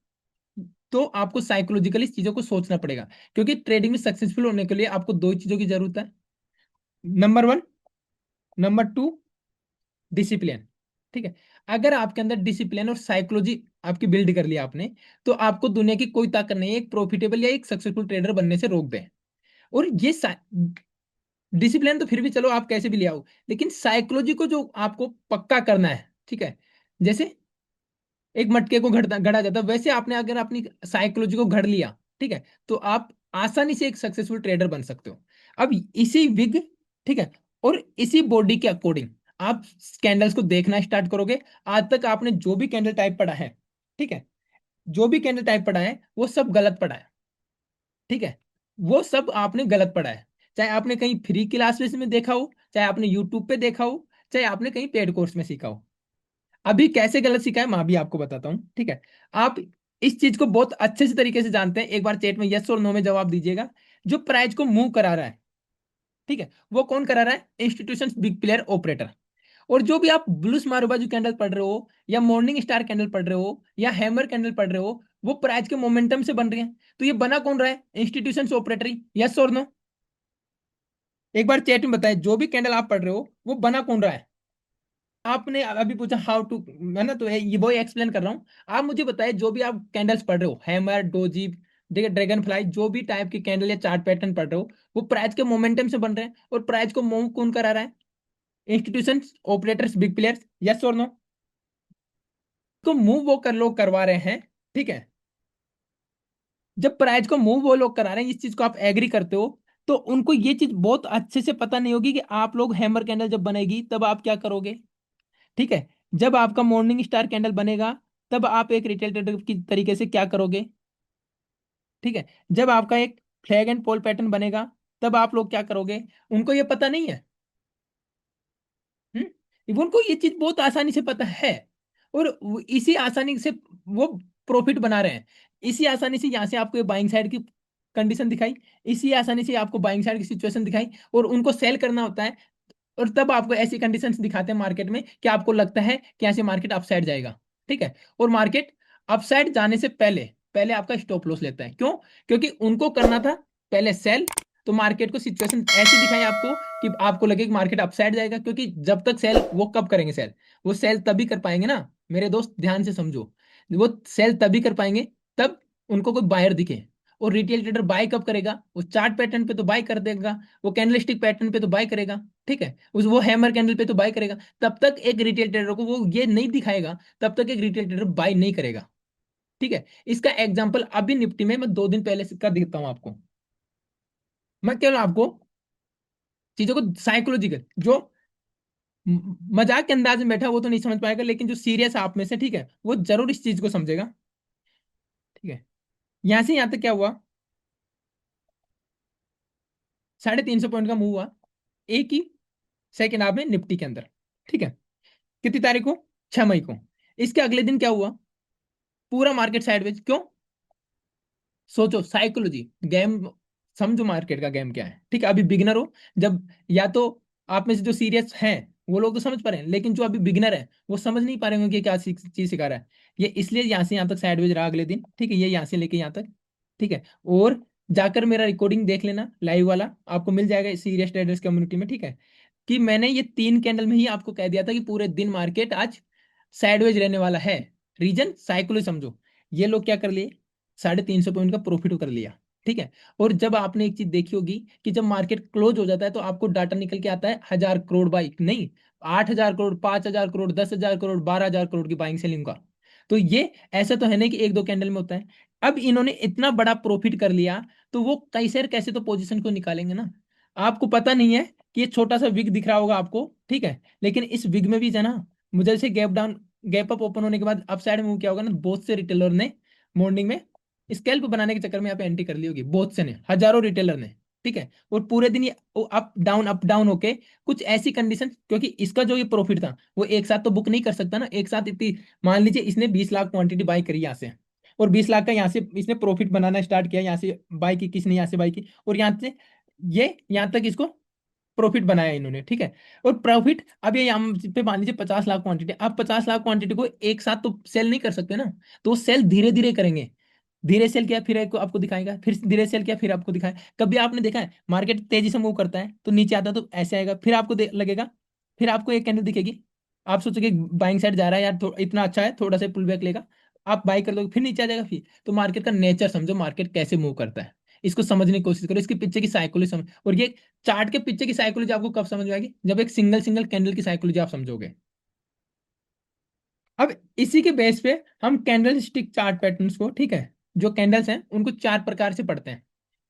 तो आपको साइकोलॉजिकली चीजों को सोचना पड़ेगा। क्योंकि ट्रेडिंग में सक्सेसफुल होने के लिए आपको दो चीजों की जरूरत है, number one, number two, discipline, ठीक है। अगर आपके अंदर डिसिप्लिन और साइकोलॉजी आपकी बिल्ड कर लिया आपने तो आपको दुनिया की कोई ताकत नहीं है एक प्रॉफिटेबल या एक सक्सेसफुल ट्रेडर बनने से रोक दे। और ये डिसिप्लिन तो फिर भी चलो आप कैसे भी ले आओ, लेकिन साइकोलॉजी को जो आपको पक्का करना है, ठीक है, जैसे एक मटके को घड़ता गढ़ा जाता है वैसे आपने अगर अपनी साइकोलॉजी को घड़ लिया, ठीक है, तो आप आसानी से एक सक्सेसफुल ट्रेडर बन सकते हो। अब इसी विग, ठीक है, और इसी बॉडी के अकॉर्डिंग आप कैंडल्स को देखना स्टार्ट करोगे। आज तक आपने जो भी कैंडल टाइप पढ़ा है, ठीक है, जो भी कैंडल टाइप पढ़ा है वो सब गलत पढ़ा है। ठीक है, वो सब आपने गलत पढ़ा है। चाहे आपने कहीं फ्री क्लासेस में देखा हो, चाहे आपने यूट्यूब पे देखा हो, चाहे आपने कहीं पेड कोर्स में सीखा हो। अभी कैसे गलत सीखा है मैं भी आपको बताता हूँ, ठीक है। आप इस चीज को बहुत अच्छे से तरीके से जानते हैं, एक बार चैट में यस और नो में जवाब दीजिएगा। जो प्राइस को मूव करा रहा है, ठीक है, वो कौन करा रहा है? Institution, big player, operator. और जो भी आप ब्लूस मारूबाजू कैंडल पढ़ रहे हो, या मॉर्निंग स्टार कैंडल पढ़ रहे हो, या हैमर कैंडल पढ़ रहे हो, वो प्राइस के मोमेंटम से बन रही है। तो ये बना कौन रहा है? इंस्टीट्यूशन, ऑपरेटर ही। यस और नो? एक बार चैट में बताएं, जो भी कैंडल आप पढ़ रहे हो वो बना कौन रहा है? आपने अभी पूछा हाउ टू, मैं ना तो ये वही एक्सप्लेन कर रहा हूँ। आप मुझे बताएं, जो भी आप कैंडल्स पढ़ रहे हो, हैमर, डोजी, ड्रैगन फ्लाई, जो भी टाइप की कैंडल या चार्ट पैटर्न पढ़ रहे हो, वो प्राइस के मोमेंटम से बन रहे हैं। और प्राइस को मूव कौन करा रहा है? Institution, operators, big players. Yes और नो? तो मूव वो कर लोग करवा रहे हैं, ठीक है। जब प्राइस को मूव वो लोग करा रहे हैं, इस चीज को आप एग्री करते हो, तो उनको ये चीज बहुत अच्छे से पता नहीं होगी कि आप लोग हैमर कैंडल जब बनेगी तब आप क्या करोगे। ठीक है, जब आपका मॉर्निंग स्टार कैंडल बनेगा तब आप एक रिटेल ट्रेडर की तरीके से क्या करोगे। ठीक है, जब आपका एक फ्लैग एंड पोल पैटर्न बनेगा तब आप लोग क्या करोगे। उनको ये पता नहीं है। उनको ये चीज बहुत आसानी से पता है। और इसी आसानी से वो प्रॉफिट बना रहे हैं। इसी आसानी से यहाँ से आपको बाइंग साइड की कंडीशन दिखाई, इसी आसानी से आपको बाइंग साइड की सिचुएशन दिखाई, और उनको सेल करना होता है। और तब आपको ऐसी कंडीशंस दिखाते हैं मार्केट में कि आपको लगता है कि ऐसे मार्केट अपसाइड जाएगा। ठीक है, और मार्केट अपसाइड जाने से पहले पहले आपका स्टॉप लॉस लेता है। क्यों? क्योंकि उनको करना था पहले सेल। तो मार्केट को सिचुएशन ऐसी दिखाई आपको कि आपको लगे कि मार्केट अपसाइड जाएगा, क्योंकि जब तक सेल, वो कब करेंगे सेल? वो सेल तभी कर पाएंगे ना, मेरे दोस्त ध्यान से समझो। वो सेल तभी कर पाएंगे तब उनको कोई बायर दिखे। और रिटेल ट्रेडर बाय कब करेगा? वो चार्ट पैटर्न पे तो बाय कर देगा, वो कैंडलस्टिक पैटर्न पे तो बाय करेगा। ठीक है, उस वो हैमर कैंडल पे तो बाय करेगा। तब तक एक रिटेल ट्रेडर को वो ये नहीं दिखाएगा, तब तक एक रिटेल ट्रेडर बाय नहीं करेगा। ठीक है, इसका एग्जांपल अभी निफ्टी में मैं 2 दिन पहले का देता हूं आपको। मैं केवल आपको चीजों को साइकोलॉजिकल, जो मजाक के अंदाज में बैठा वो तो नहीं समझ पाएगा, लेकिन जो सीरियस आप में से, ठीक है, वो जरूर इस चीज को समझेगा। ठीक है, यहां से यहां तक क्या हुआ? 350 पॉइंट का मूव हुआ एक ही सेकेंड हाफ में निफ्टी के अंदर। ठीक है, कितनी तारीख को? 6 मई को। इसके अगले दिन क्या हुआ? पूरा मार्केट साइडवेज। क्यों? सोचो, साइकोलॉजी गेम समझो, मार्केट का गेम क्या है। ठीक है, अभी बिगिनर हो, जब या तो आप में से जो सीरियस हैं वो लोग तो समझ पा रहे हैं, लेकिन जो अभी बिगिनर है वो समझ नहीं पा रहे होंगे कि क्या चीज सिखा रहा है। ये इसलिए यहाँ से यहाँ तक साइडवेज रहा अगले दिन। ठीक है, ये यहाँ से लेके यहाँ तक। ठीक है, और जाकर मेरा रिकॉर्डिंग देख लेना लाइव वाला, आपको मिल जाएगा सीरियस ट्रेडर्स कम्युनिटी में। ठीक है, कि मैंने ये 3 कैंडल में ही आपको कह दिया था कि पूरे दिन मार्केट आज साइडवेज रहने वाला है। रीजन साइकोलॉजी समझो। ये लोग क्या कर लिए? 350 पॉइंट का प्रॉफिट कर लिया। ठीक है, और जब आपने एक चीज देखी होगी कि जब मार्केट क्लोज हो जाता है तो आपको डाटा निकल के आता है 1000 करोड़ बाइक नहीं, 8000 करोड़, 5000 करोड़, 10,000 करोड़, 12,000 करोड़ की बाइंग सेलिंग का। तो ये ऐसा तो है नहीं कि एक दो कैंडल में होता है। अब इन्होंने इतना बड़ा प्रॉफिट कर लिया, तो वो कैसे कैसे तो पोजीशन को निकालेंगे ना। आपको पता नहीं है कि ये छोटा सा विग दिख रहा होगा आपको, ठीक है, लेकिन इस विग में भी जाना, मुझे जैसे gap down, gap up open होने के बाद अप साइड मूव किया होगा ना, बहुत से रिटेलर ने मॉर्निंग में स्कैल्प बनाने के चक्कर में यहाँ पे एंट्री कर ली होगी, बहुत से ने, हजारों रिटेलर ने। ठीक है, और पूरे दिन ये अप डाउन होके कुछ ऐसी कंडीशन, क्योंकि इसका जो ये प्रॉफिट था वो एक साथ तो बुक नहीं कर सकता ना, एक साथ इतनी। मान लीजिए इसने 20 लाख क्वांटिटी बाई करी यहाँ से, और 20 लाख का यहाँ से इसने प्रॉफिट बनाना स्टार्ट किया, यहाँ से बाई की किसने, यहाँ से बाई की, और यहाँ से ये यहाँ तक इसको प्रॉफिट बनाया इन्होंने। ठीक है, और प्रॉफिट अब ये यहाँ पे मान लीजिए 50 लाख क्वांटिटी, आप 50 लाख क्वांटिटी को एक साथ तो सेल नहीं कर सकते ना। तो सेल धीरे धीरे करेंगे। धीरे सेल किया फिर आपको दिखाएगा, फिर धीरे सेल किया फिर आपको दिखाएगा। कभी आपने देखा है मार्केट तेजी से मूव करता है तो नीचे आता है तो ऐसे आएगा, फिर आपको लगेगा, फिर आपको एक कैंडल दिखेगी, आप सोचोगे बाइंग साइड जा रहा है यार, इतना अच्छा है, थोड़ा सा पुल बैक लेगा, आप बाई कर दोगे, फिर नीचे आ जाएगा फिर। तो मार्केट का नेचर समझो, मार्केट कैसे मूव करता है, इसको समझने की कोशिश करो, इसके पीछे की साइकोलॉजी समझ। और ये चार्ट के पीछे की साइकोलॉजी आपको कब समझ में आएगी? जब एक सिंगल सिंगल कैंडल की साइकोलॉजी आप समझोगे। अब इसी के बेस पे हम कैंडल स्टिक चार्ट पैटर्न्स को, ठीक है, जो कैंडल्स हैं उनको 4 प्रकार से पढ़ते हैं।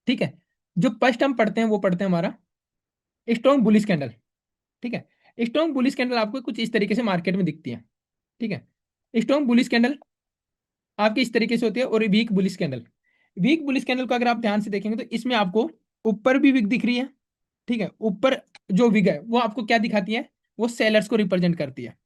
ठीक है, जो फर्स्ट हम पढ़ते हैं वो पढ़ते हैं हमारा स्ट्रॉन्ग बुलिश कैंडल। ठीक है, स्ट्रॉन्ग बुलिश कैंडल आपको कुछ इस तरीके से मार्केट में दिखती है। ठीक है, स्ट्रॉन्ग बुलिश कैंडल आपकी इस तरीके से होती है। और weak bullish candle, weak bullish candle को अगर आप ध्यान से देखेंगे तो इसमें आपको ऊपर भी विक दिख रही है। ठीक है, ऊपर जो विग है वो आपको क्या दिखाती है, वो सेलर्स को रिप्रेजेंट करती है।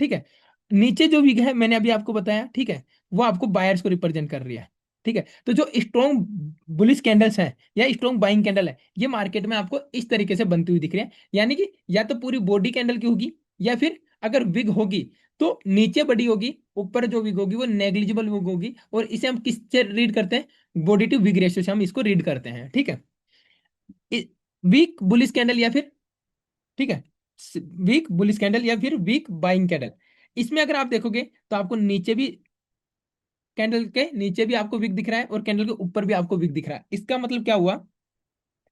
ठीक है, नीचे जो विग है मैंने अभी आपको बताया, ठीक है, वो आपको बायर्स को रिप्रेजेंट कर रही है। ठीक है, तो जो स्ट्रॉन्ग बुलिश कैंडल्स हैं या स्ट्रॉन्ग बाइंग कैंडल है, ये मार्केट में आपको इस तरीके से बनती हुई दिख रही है। यानी कि या तो पूरी बॉडी कैंडल की होगी, या फिर अगर विग होगी तो नीचे बड़ी होगी, ऊपर जो विग होगी वो नेग्लिजिबल विग होगी। और इसे हम किससे रीड करते हैं, बॉडी टू विग रेशियो से हम इसको रीड करते हैं। ठीक है, वीक बुलिश कैंडल या फिर, ठीक है, वीक बुलिश कैंडल या फिर वीक बाइंग कैंडल, इसमें अगर आप देखोगे तो आपको नीचे भी, कैंडल के नीचे भी आपको विक दिख रहा है और कैंडल के ऊपर भी आपको विक दिख रहा है। इसका मतलब क्या हुआ,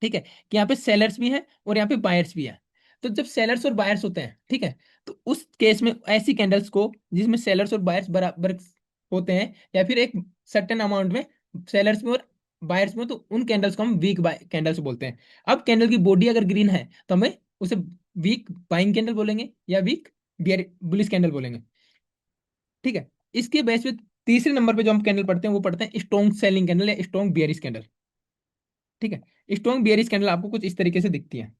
ठीक है, कि यहाँ पे सेलर्स भी हैं और यहाँ पे बायर्स भी हैं। तो जब सेलर्स और बायर्स होते हैं, ठीक है, तो उस केस में ऐसी कैंडल्स को जिसमें सेलर्स और बायर्स बराबर होते हैं, या फिर एक सर्टेन अमाउंट में सेलर्स में और बायर्स में, तो उन कैंडल्स को हम वीक बाय कैंडल्स बोलते हैं। अब कैंडल की बॉडी अगर ग्रीन है तो हमें उसे वीक बाइंग कैंडल बोलेंगे या वीक बियर बुलिश कैंडल बोलेंगे। ठीक है, इसके बेस पे तीसरे नंबर पे जो हम कैंडल पढ़ते हैं वो पढ़ते हैं स्ट्रॉन्ग सेलिंग कैंडल या स्ट्रॉन्ग बियरिश कैंडल। ठीक है, स्ट्रॉन्ग बियरिश कैंडल आपको कुछ इस तरीके से दिखती है।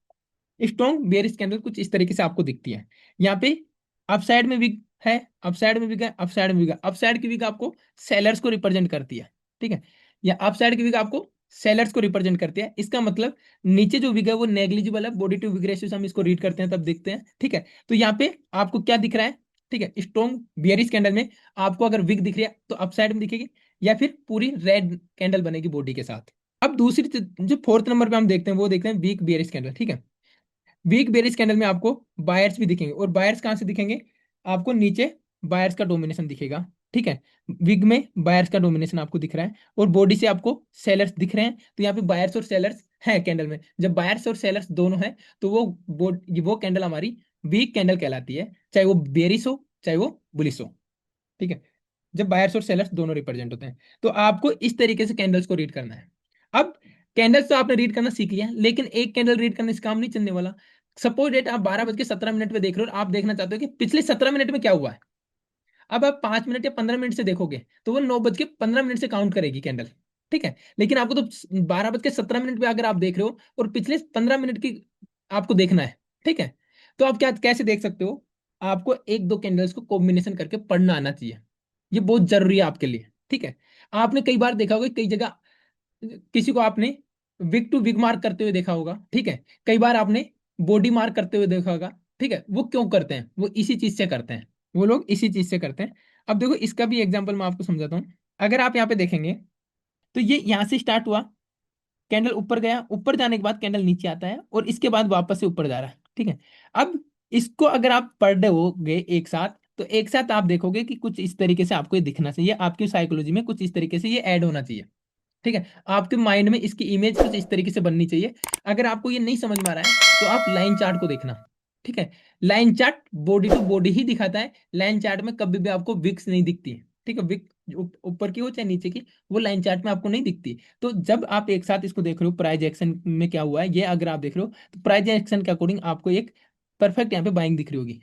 स्ट्रॉन्ग बेयरिश कैंडल कुछ इस तरीके से आपको दिखती है। यहाँ पे अपसाइड में विग है, अपसाइड में विग है, अपसाइड में विग है। अपसाइड की विग आपको सेलर्स को रिप्रेजेंट करती है। ठीक है, या अपसाइड की विग आपको सेलर्स को रिप्रेजेंट करती है। इसका मतलब नीचे जो विग है वो नेग्लिजिबल है, बॉडी टू विग रेशियो से हम इसको रीड करते हैं तब देखते हैं। ठीक है, तो यहाँ पे आपको क्या दिख रहा है, ठीक है, स्ट्रॉन्ग बियरिश कैंडल में आपको अगर विग दिख रही है तो अपसाइड में दिखेगी, या फिर पूरी रेड कैंडल बनेगी बॉडी के साथ। अब दूसरी जो फोर्थ नंबर पे हम देखते हैं वो देखते हैं वीक बियरिश कैंडल। ठीक है, वीक बेरिश कैंडल में आपको बायर्स भी दिखेंगे। और बायर्स कहाँ से दिखेंगे, आपको नीचे बायर्स का डोमिनेशन दिखेगा। ठीक है, विग में बायर्स का डोमिनेशन आपको दिख रहा है और बॉडी से आपको सेलर्स दिख रहे हैं। तो यहाँ पे बायर्स और सेलर्स हैं कैंडल में। जब बायर्स और सेलर्स दोनों हैं तो वो कैंडल हमारी वीक कैंडल कहलाती है, चाहे वो बेरिश हो चाहे वो बुलिश हो। ठीक है, जब बायर्स और सेलर्स दोनों रिप्रेजेंट होते हैं। तो आपको इस तरीके से कैंडल्स को रीड करना है। अब कैंडल्स तो आपने रीड करना सीख लिया, लेकिन एक कैंडल रीड करने से काम नहीं चलने वाला। सपोज डेट आप 12:17 पे देख रहे हो और आप देखना चाहते हो कि पिछले 17 मिनट में क्या हुआ है। अब आप 5 मिनट या 15 मिनट से देखोगे तो वो 9:15 से काउंट करेगी कैंडल। ठीक है, लेकिन आपको तो 12:17 पे अगर आप देख रहे हो और पिछले 15 मिनट की आपको देखना है। ठीक है, तो आप क्या कैसे देख सकते हो, आपको एक दो कैंडल्स को कॉम्बिनेशन करके पढ़ना आना चाहिए। ये बहुत जरूरी है आपके लिए। ठीक है, आपने कई बार देखा होगा, कई जगह किसी को आपने विग टू विग मार्क करते हुए देखा होगा। ठीक है, कई बार आपने बॉडी मार्क करते हुए देखा होगा। ठीक है, वो क्यों करते हैं, वो इसी चीज से करते हैं, वो लोग इसी चीज से करते हैं। अब देखो इसका भी एग्जांपल मैं आपको समझाता हूँ। अगर आप यहाँ पे देखेंगे तो ये यहाँ से स्टार्ट हुआ, कैंडल ऊपर गया, ऊपर जाने के बाद कैंडल नीचे आता है और इसके बाद वापस से ऊपर जा रहा है। ठीक है, अब इसको अगर आप पढ़ रहे होगे एक साथ, तो एक साथ आप देखोगे कि कुछ इस तरीके से आपको ये दिखना चाहिए, आपकी साइकोलॉजी में कुछ इस तरीके से ये ऐड होना चाहिए। ठीक है, आपके माइंड में इसकी इमेज कुछ इस तरीके से बननी चाहिए। अगर आपको ये नहीं समझ में आ रहा है तो आप लाइन चार्ट को देखना। ठीक है, line chart body to body ही दिखाता है, लाइन चार्ट में कभी भी आपको विक्स नहीं दिखती है। ठीक है, विक ऊपर की हो चाहे नीचे की, वो लाइन चार्ट में आपको नहीं दिखती। तो जब आप एक साथ इसको देख रहे हो प्राइस एक्शन में क्या हुआ है, ये अगर आप देख रहे हो तो प्राइस एक्शन के अकॉर्डिंग आपको एक परफेक्ट यहाँ पे बाइंग दिख रही होगी।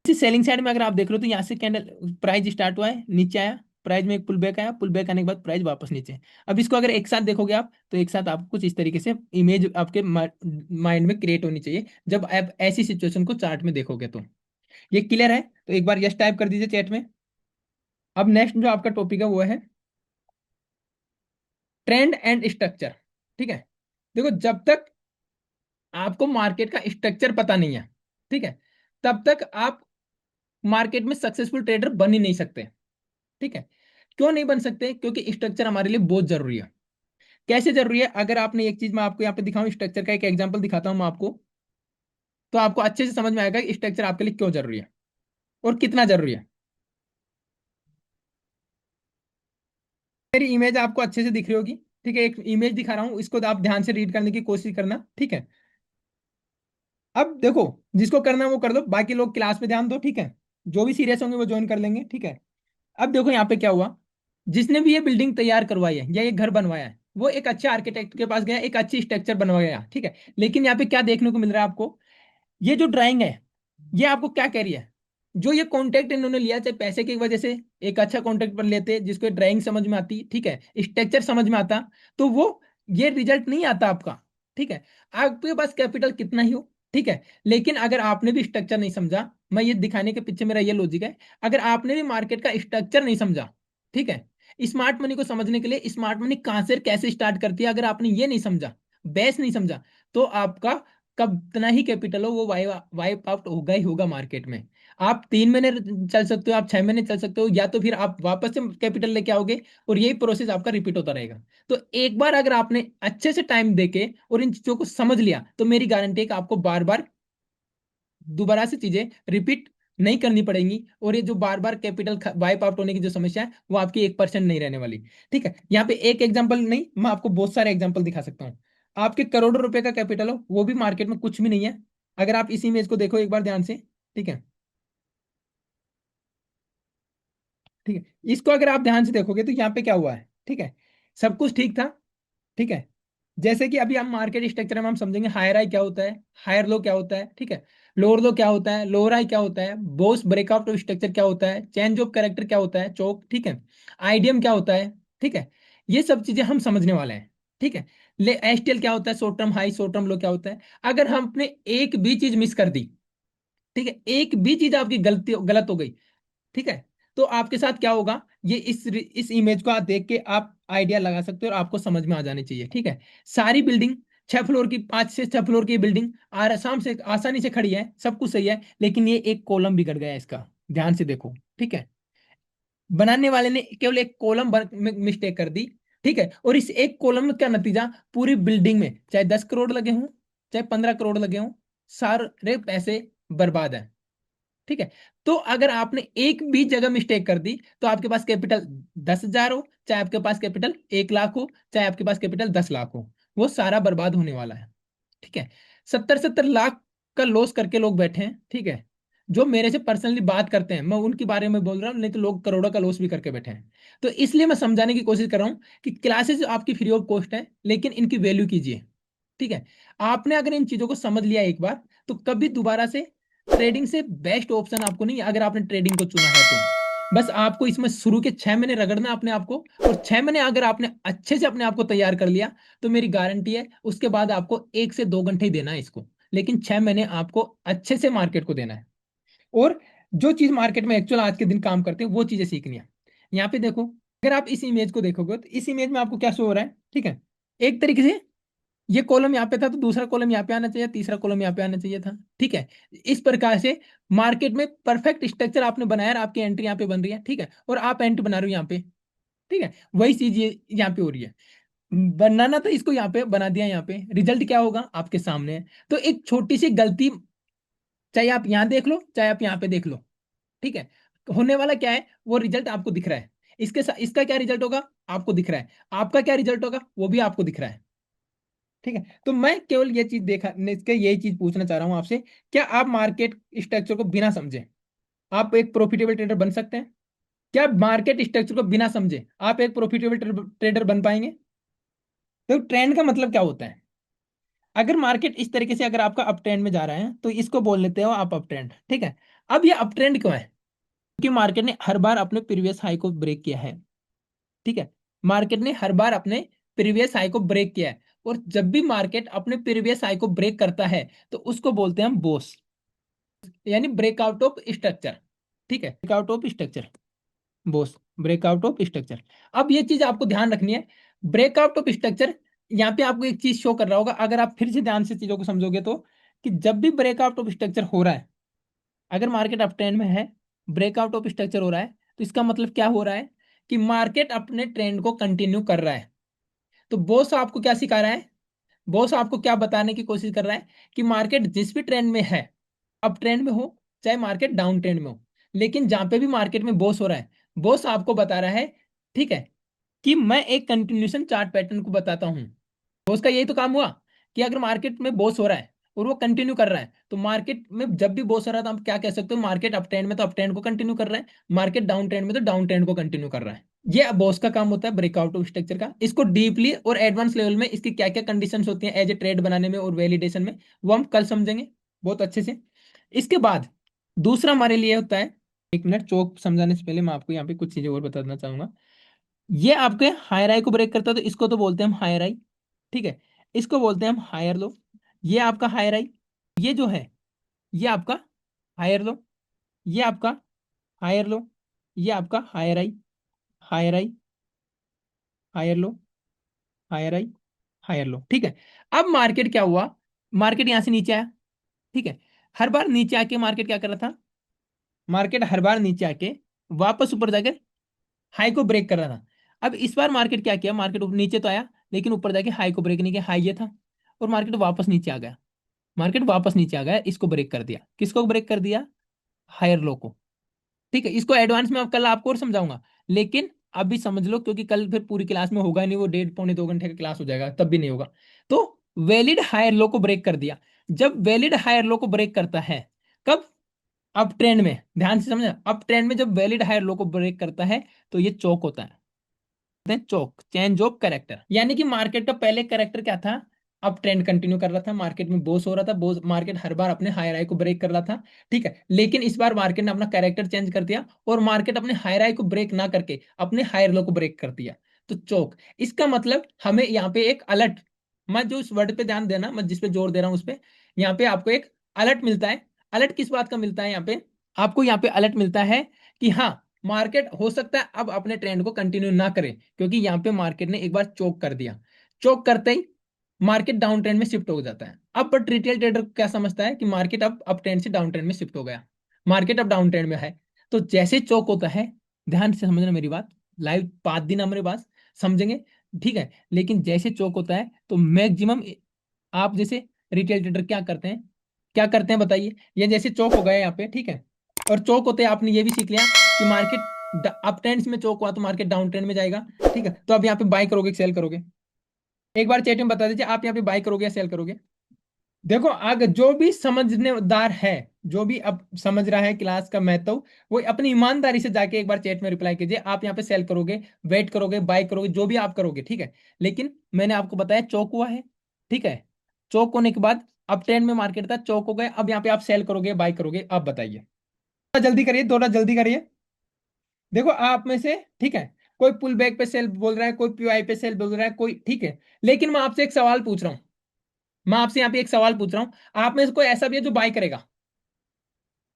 इसी सेलिंग साइड में अगर आप देख रहे हो तो यहाँ से कैंडल प्राइस स्टार्ट हुआ है, नीचे आया, प्राइस में एक पुल बैक आया, पुल बैक आने के बाद प्राइस वापस नीचे। अब इसको अगर एक साथ देखोगे आप तो एक साथ आपको कुछ इस तरीके से इमेज आपके माइंड में क्रिएट होनी चाहिए जब आप ऐसी सिचुएशन को चार्ट में देखोगे। तो ये क्लियर है, तो एक बार यस टाइप कर दीजिए चैट में। अब नेक्स्ट जो आपका टॉपिक है वो है ट्रेंड एंड स्ट्रक्चर। ठीक है, देखो जब तक आपको मार्केट का स्ट्रक्चर पता नहीं है, ठीक है, तब तक आप मार्केट में सक्सेसफुल ट्रेडर बन ही नहीं सकते। ठीक है, क्यों नहीं बन सकते, क्योंकि स्ट्रक्चर हमारे लिए बहुत जरूरी है। कैसे जरूरी है, अगर आपने एक चीज मैं आपको यहाँ पे दिखाऊं, स्ट्रक्चर का एक एग्जांपल दिखाता हूं मैं आपको, तो आपको अच्छे से समझ में आएगा कि स्ट्रक्चर आपके लिए क्यों जरूरी है और कितना जरूरी है। मेरी इमेज आपको अच्छे से दिख रही होगी। ठीक है, एक इमेज दिखा रहा हूं, इसको आप ध्यान से रीड करने की कोशिश करना। ठीक है, अब देखो, जिसको करना है वो कर दो, बाकी लोग क्लास में ध्यान दो। ठीक है, जो भी सीरियस होंगे वो ज्वाइन कर लेंगे। ठीक है, अब देखो यहाँ पे क्या हुआ, जिसने भी ये बिल्डिंग तैयार करवाई है या ये घर बनवाया है वो एक अच्छे आर्किटेक्ट के पास गया, एक अच्छी स्ट्रक्चर बनवाया। ठीक है, लेकिन यहाँ पे क्या देखने को मिल रहा है आपको, ये जो ड्राइंग है ये आपको क्या कह रही है, जो ये कॉन्टेक्ट इन्होंने लिया, चाहे पैसे की वजह से एक अच्छा कॉन्टेक्ट पर लेते जिसको ड्राइंग समझ में आती, ठीक है, स्ट्रक्चर समझ में आता, तो वो ये रिजल्ट नहीं आता आपका। ठीक है, आपके पास कैपिटल कितना ही हो, ठीक है, लेकिन अगर आपने भी स्ट्रक्चर नहीं समझा, मैं ये दिखाने के पीछे मेरा ये लॉजिक है, अगर आपने भी मार्केट का स्ट्रक्चर नहीं समझा, ठीक है, स्मार्ट मनी को समझने के लिए स्मार्ट मनी कहां से कैसे स्टार्ट करती है, अगर आपने ये नहीं समझा, बेस नहीं समझा, तो आपका कब कितना ही कैपिटल हो वो वाइप आउट होगा ही होगा मार्केट में। आप 3 महीने चल सकते हो, आप 6 महीने चल सकते हो, या तो फिर आप वापस से कैपिटल लेके आओगे और यही प्रोसेस आपका रिपीट होता रहेगा। तो एक बार अगर आपने अच्छे से टाइम देके और इन चीजों को समझ लिया, तो मेरी गारंटी है कि आपको बार बार दोबारा से चीजें रिपीट नहीं करनी पड़ेंगी, और ये जो बार बार कैपिटल वाइप आउट होने की जो समस्या है वो आपकी 1% नहीं रहने वाली। ठीक है, यहाँ पे एक एग्जाम्पल नहीं, मैं आपको बहुत सारे एग्जाम्पल दिखा सकता हूँ। आपके करोड़ों रुपए का कैपिटल हो, वो भी मार्केट में कुछ भी नहीं है, अगर आप इस इमेज को देखो एक बार ध्यान से। ठीक है, ठीक है, इसको अगर आप ध्यान से देखोगे तो यहाँ पे क्या हुआ है, ठीक है, सब कुछ ठीक था, ठीक है, जैसे कि अभी हम मार्केट स्ट्रक्चर में हम समझेंगे हायर हाई क्या होता है, हायर लो क्या होता है, ठीक है, लोअर लो क्या होता है, लोअर हाई क्या होता है, बोस ब्रेकआउट ऑफ स्ट्रक्चर क्या होता है, चेंज ऑफ कैरेक्टर क्या होता है, चौक, ठीक है, आइडियम क्या होता है, ठीक है, ये सब चीजें हम समझने वाले हैं। ठीक है, ले एसटीएल क्या होता है, short term high short term लो क्या होता है, अगर हमने एक भी चीज मिस कर दी, ठीक है, एक भी चीज आपकी गलती गलत हो गई, ठीक है, तो आपके साथ क्या होगा, ये इस इमेज को आप देख के आप आइडिया लगा सकते हो और आपको समझ में आ जानी चाहिए। ठीक है, सारी बिल्डिंग 6 फ्लोर की, 5 से 6 फ्लोर की बिल्डिंग आराम से आसानी से खड़ी है, सब कुछ सही है, लेकिन ये एक कॉलम बिगड़ गया है इसका, ध्यान से देखो। ठीक है, बनाने वाले ने केवल एक कॉलम मिस्टेक कर दी, ठीक है, और इस एक कॉलम का नतीजा पूरी बिल्डिंग में चाहे 10 करोड़ लगे हों, चाहे 15 करोड़ लगे हों, सारे पैसे बर्बाद है। ठीक है, तो अगर आपने एक भी जगह मिस्टेक कर दी, तो आपके पास कैपिटल 10,000 हो, चाहे आपके पास कैपिटल 1 लाख हो, चाहे आपके पास कैपिटल 10 लाख हो, वो सारा बर्बाद होने वाला है। ठीक है, 70-70 लाख का लॉस करके लोग बैठे हैं, ठीक है, जो मेरे से पर्सनली बात करते हैं, मैं उनके बारे में बोल रहा हूँ, नहीं तो लोग करोड़ों का लॉस भी करके बैठे हैं। तो इसलिए मैं समझाने की कोशिश कर रहा हूँ कि क्लासेस आपकी फ्री ऑफ कॉस्ट है, लेकिन इनकी वैल्यू कीजिए। ठीक है, आपने अगर इन चीजों को समझ लिया एक बार, तो कभी दोबारा से ट्रेडिंग से बेस्ट ऑप्शन आपको नहीं है, अगर आपने ट्रेडिंग को चुना है तो बस आपको इसमें शुरू के 6 महीने रगड़ना अपने आप को, और 6 महीने अगर आपने अच्छे से अपने आप को तैयार कर लिया, तो मेरी गारंटी है उसके बाद आपको 1 से 2 घंटे ही देना है इसको, लेकिन 6 महीने आपको अच्छे से मार्केट को देना है, और जो चीज मार्केट में एक्चुअल आज के दिन काम करते हैं वो चीजें सीखनी है। यहाँ पे देखो, अगर आप इस इमेज को देखोगे तो इस इमेज में आपको क्या शो हो रहा है, ठीक है, एक तरीके से ये कॉलम यहाँ पे था तो दूसरा कॉलम यहाँ पे आना चाहिए, तीसरा कॉलम यहाँ पे आना चाहिए था। ठीक है, इस प्रकार से मार्केट में परफेक्ट स्ट्रक्चर आपने बनाया और आपकी एंट्री यहाँ पे बन रही है, ठीक है, और आप एंट्री बना रहे हो यहाँ पे, ठीक है, वही चीज ये यहाँ पे हो रही है, बनाना तो इसको यहाँ पे बना दिया, यहाँ पे रिजल्ट क्या होगा आपके सामने है। तो एक छोटी सी गलती, चाहे आप यहाँ देख लो चाहे आप यहाँ पे देख लो, ठीक है, होने वाला क्या है वो रिजल्ट आपको दिख रहा है, इसके साथ इसका क्या रिजल्ट होगा आपको दिख रहा है, आपका क्या रिजल्ट होगा वो भी आपको दिख रहा है। ठीक है, तो मैं केवल ये चीज देखा इसके यही चीज पूछना चाह रहा हूं आपसे, क्या आप मार्केट स्ट्रक्चर को बिना समझे आप एक प्रॉफिटेबल ट्रेडर बन सकते हैं? क्या मार्केट स्ट्रक्चर को बिना समझे आप एक प्रॉफिटेबल ट्रेडर बन पाएंगे? तो ट्रेंड का मतलब क्या होता है, अगर मार्केट इस तरीके से अगर आपका अप ट्रेंड में जा रहा है तो इसको बोल लेते हो आप अप ट्रेंड। ठीक है, अब ये अप ट्रेंड क्यों है, क्योंकि मार्केट ने हर बार अपने प्रीवियस हाई को ब्रेक किया है। ठीक है, मार्केट ने हर बार अपने प्रीवियस हाई को ब्रेक किया है, और जब भी मार्केट अपने प्रीवियस हाई को ब्रेक करता है तो उसको बोलते हैं हम बोस, यानी ब्रेकआउट ऑफ स्ट्रक्चर। ठीक है, breakout of structure, Bose, breakout of structure. अब ये चीज आपको ध्यान रखनी है, ब्रेकआउट ऑफ स्ट्रक्चर, यहाँ पे आपको एक चीज शो कर रहा होगा अगर आप फिर से ध्यान से चीजों को समझोगे तो, कि जब भी ब्रेकआउट ऑफ स्ट्रक्चर हो रहा है, अगर मार्केट अप ट्रेंड में है, ब्रेकआउट ऑफ स्ट्रक्चर हो रहा है, तो इसका मतलब क्या हो रहा है कि मार्केट अपने ट्रेंड को कंटिन्यू कर रहा है। तो बॉस आपको क्या सिखा रहा है, बॉस आपको क्या बताने की कोशिश कर रहा है, कि मार्केट जिस भी ट्रेंड में है, अप ट्रेंड में हो चाहे मार्केट डाउन ट्रेंड में हो, लेकिन जहां पे भी मार्केट में बॉस हो रहा है, बॉस आपको बता रहा है, ठीक है, कि मैं एक कंटिन्यूशन चार्ट पैटर्न को बताता हूं। बॉस का यही तो काम हुआ, कि अगर मार्केट में बॉस हो रहा है और वो कंटिन्यू कर रहा है, तो मार्केट में जब भी बॉस हो रहा है तो आप क्या कह सकते हो, मार्केट अप ट्रेंड में तो अप ट्रेंड को कंटिन्यू कर रहा है, मार्केट डाउन ट्रेंड में तो डाउन ट्रेंड को कंटिन्यू कर रहा है। ये बॉस का काम होता है ब्रेकआउट ऑफ स्ट्रक्चर का, इसको डीपली और एडवांस लेवल में इसकी क्या क्या कंडीशंस होती हैं एज ए ट्रेड बनाने में और वैलिडेशन में, वो हम कल समझेंगे बहुत अच्छे से। इसके बाद दूसरा हमारे लिए होता है, एक मिनट, चौक समझाने से पहले मैं आपको यहाँ पे कुछ चीजें और बताना चाहूंगा। ये आपके हायर आई को ब्रेक करता है, तो इसको तो बोलते हैं हम हायर आई। ठीक है, इसको बोलते हैं हम हायर लो। ये आपका हायर आई, ये जो है ये आपका हायर लो, ये आपका हायर लो, ये आपका हायर आई, हायर आई, हायर लो, हायर आई, हायर लो। ठीक है, अब मार्केट क्या हुआ, मार्केट यहां से नीचे आया। ठीक है, हर बार नीचे आके मार्केट क्या कर रहा था, मार्केट हर बार नीचे आके वापस ऊपर जाकर हाई को ब्रेक कर रहा था। अब इस बार मार्केट क्या किया, मार्केट नीचे तो आया लेकिन ऊपर जाके हाई को ब्रेक नहीं किया, हाई ये था, और मार्केट वापस नीचे आ गया। मार्केट वापस नीचे आ गया, इसको ब्रेक कर दिया, किसको ब्रेक कर दिया, हायर लो को। ठीक है, इसको एडवांस में अब कल आपको और समझाऊंगा, लेकिन अभी समझ लो, क्योंकि कल फिर पूरी क्लास में होगा नहीं, वो 1.5 पौने 2 घंटे का क्लास हो जाएगा, तब भी नहीं होगा। तो वैलिड हायर लो को ब्रेक कर दिया। जब वैलिड हायर लो को ब्रेक करता है, कब, अप ट्रेंड में, ध्यान से समझना, अप ट्रेंड में जब वैलिड हायर लो को ब्रेक करता है तो ये चौक होता है, हैं चौक, चेंज ऑफ कैरेक्टर। यानी कि मार्केट का पहले कैरेक्टर क्या था, अब ट्रेंड कंटिन्यू कर रहा था, मार्केट में बोस हो रहा था, बोस, मार्केट हर बार अपने हायर हाई को ब्रेक कर रहा था। ठीक है, लेकिन इस बार मार्केट ने अपना कैरेक्टर चेंज कर दिया, और मार्केट अपने हायर हाई को ब्रेक ना करके अपने हायर लो को ब्रेक कर दिया, तो चौक। इसका मतलब हमें यहाँ पे एक अलर्ट, मैं जो उस वर्ड पे ध्यान देना, मैं जिस पे जोर दे रहा हूँ उस पे, यहाँ पे आपको एक अलर्ट मिलता है। अलर्ट किस बात का मिलता है यहाँ पे, आपको यहाँ पे अलर्ट मिलता है कि हाँ, मार्केट हो सकता है अब अपने ट्रेंड को कंटिन्यू ना करे, क्योंकि यहाँ पे मार्केट ने एक बार चोक कर दिया। चोक करते ही मार्केट डाउन ट्रेंड में शिफ्ट हो जाता है। अब बट रिटेल ट्रेडर क्या समझता है कि मार्केट अब अप ट्रेंड से डाउन ट्रेंड में शिफ्ट हो गया, मार्केट अब डाउन ट्रेंड में है। तो जैसे चोक होता है, ध्यान से समझना मेरी बात, लाइव 5 दिन हमारे पास समझेंगे। ठीक है, लेकिन जैसे चोक होता है तो मैक्सिमम आप जैसे रिटेल ट्रेडर क्या करते हैं, क्या करते हैं बताइए, ये जैसे चौक हो गया यहाँ पे, ठीक है, और चौक होते हैं आपने ये भी सीख लिया कि मार्केट अप ट्रेंड्स में चौक हुआ तो मार्केट डाउन ट्रेंड में जाएगा। ठीक है, तो अब यहाँ पे बाय करोगे सेल करोगे, एक बार चैट में बता दीजिए आप यहाँ पे बाय करोगे या सेल करोगे। देखो, अगर जो भी समझनेदार है, जो भी अब समझ रहा है क्लास का महत्व, वो अपनी ईमानदारी से जाके एक बार चैट में रिप्लाई कीजिए, आप यहाँ पे सेल करोगे, वेट करोगे, बाय करोगे, जो भी आप करोगे। ठीक है, लेकिन मैंने आपको बताया चौक हुआ है। ठीक है, चौक होने के बाद अब ट्रेंड में मार्केट था, चौक हो गए, अब यहाँ पे आप सेल करोगे, बाय करोगे, आप बताइए। थोड़ा जल्दी करिए, थोड़ा जल्दी करिए। देखो आप में से, ठीक है, कोई पुल बैक पे सेल बोल रहा है, कोई पीवाई पे सेल बोल रहा है, कोई, ठीक है, लेकिन मैं आपसे एक सवाल पूछ रहा हूँ, मैं आपसे यहाँ पे एक सवाल पूछ रहा हूँ, आप में से कोई ऐसा भी है जो बाय करेगा,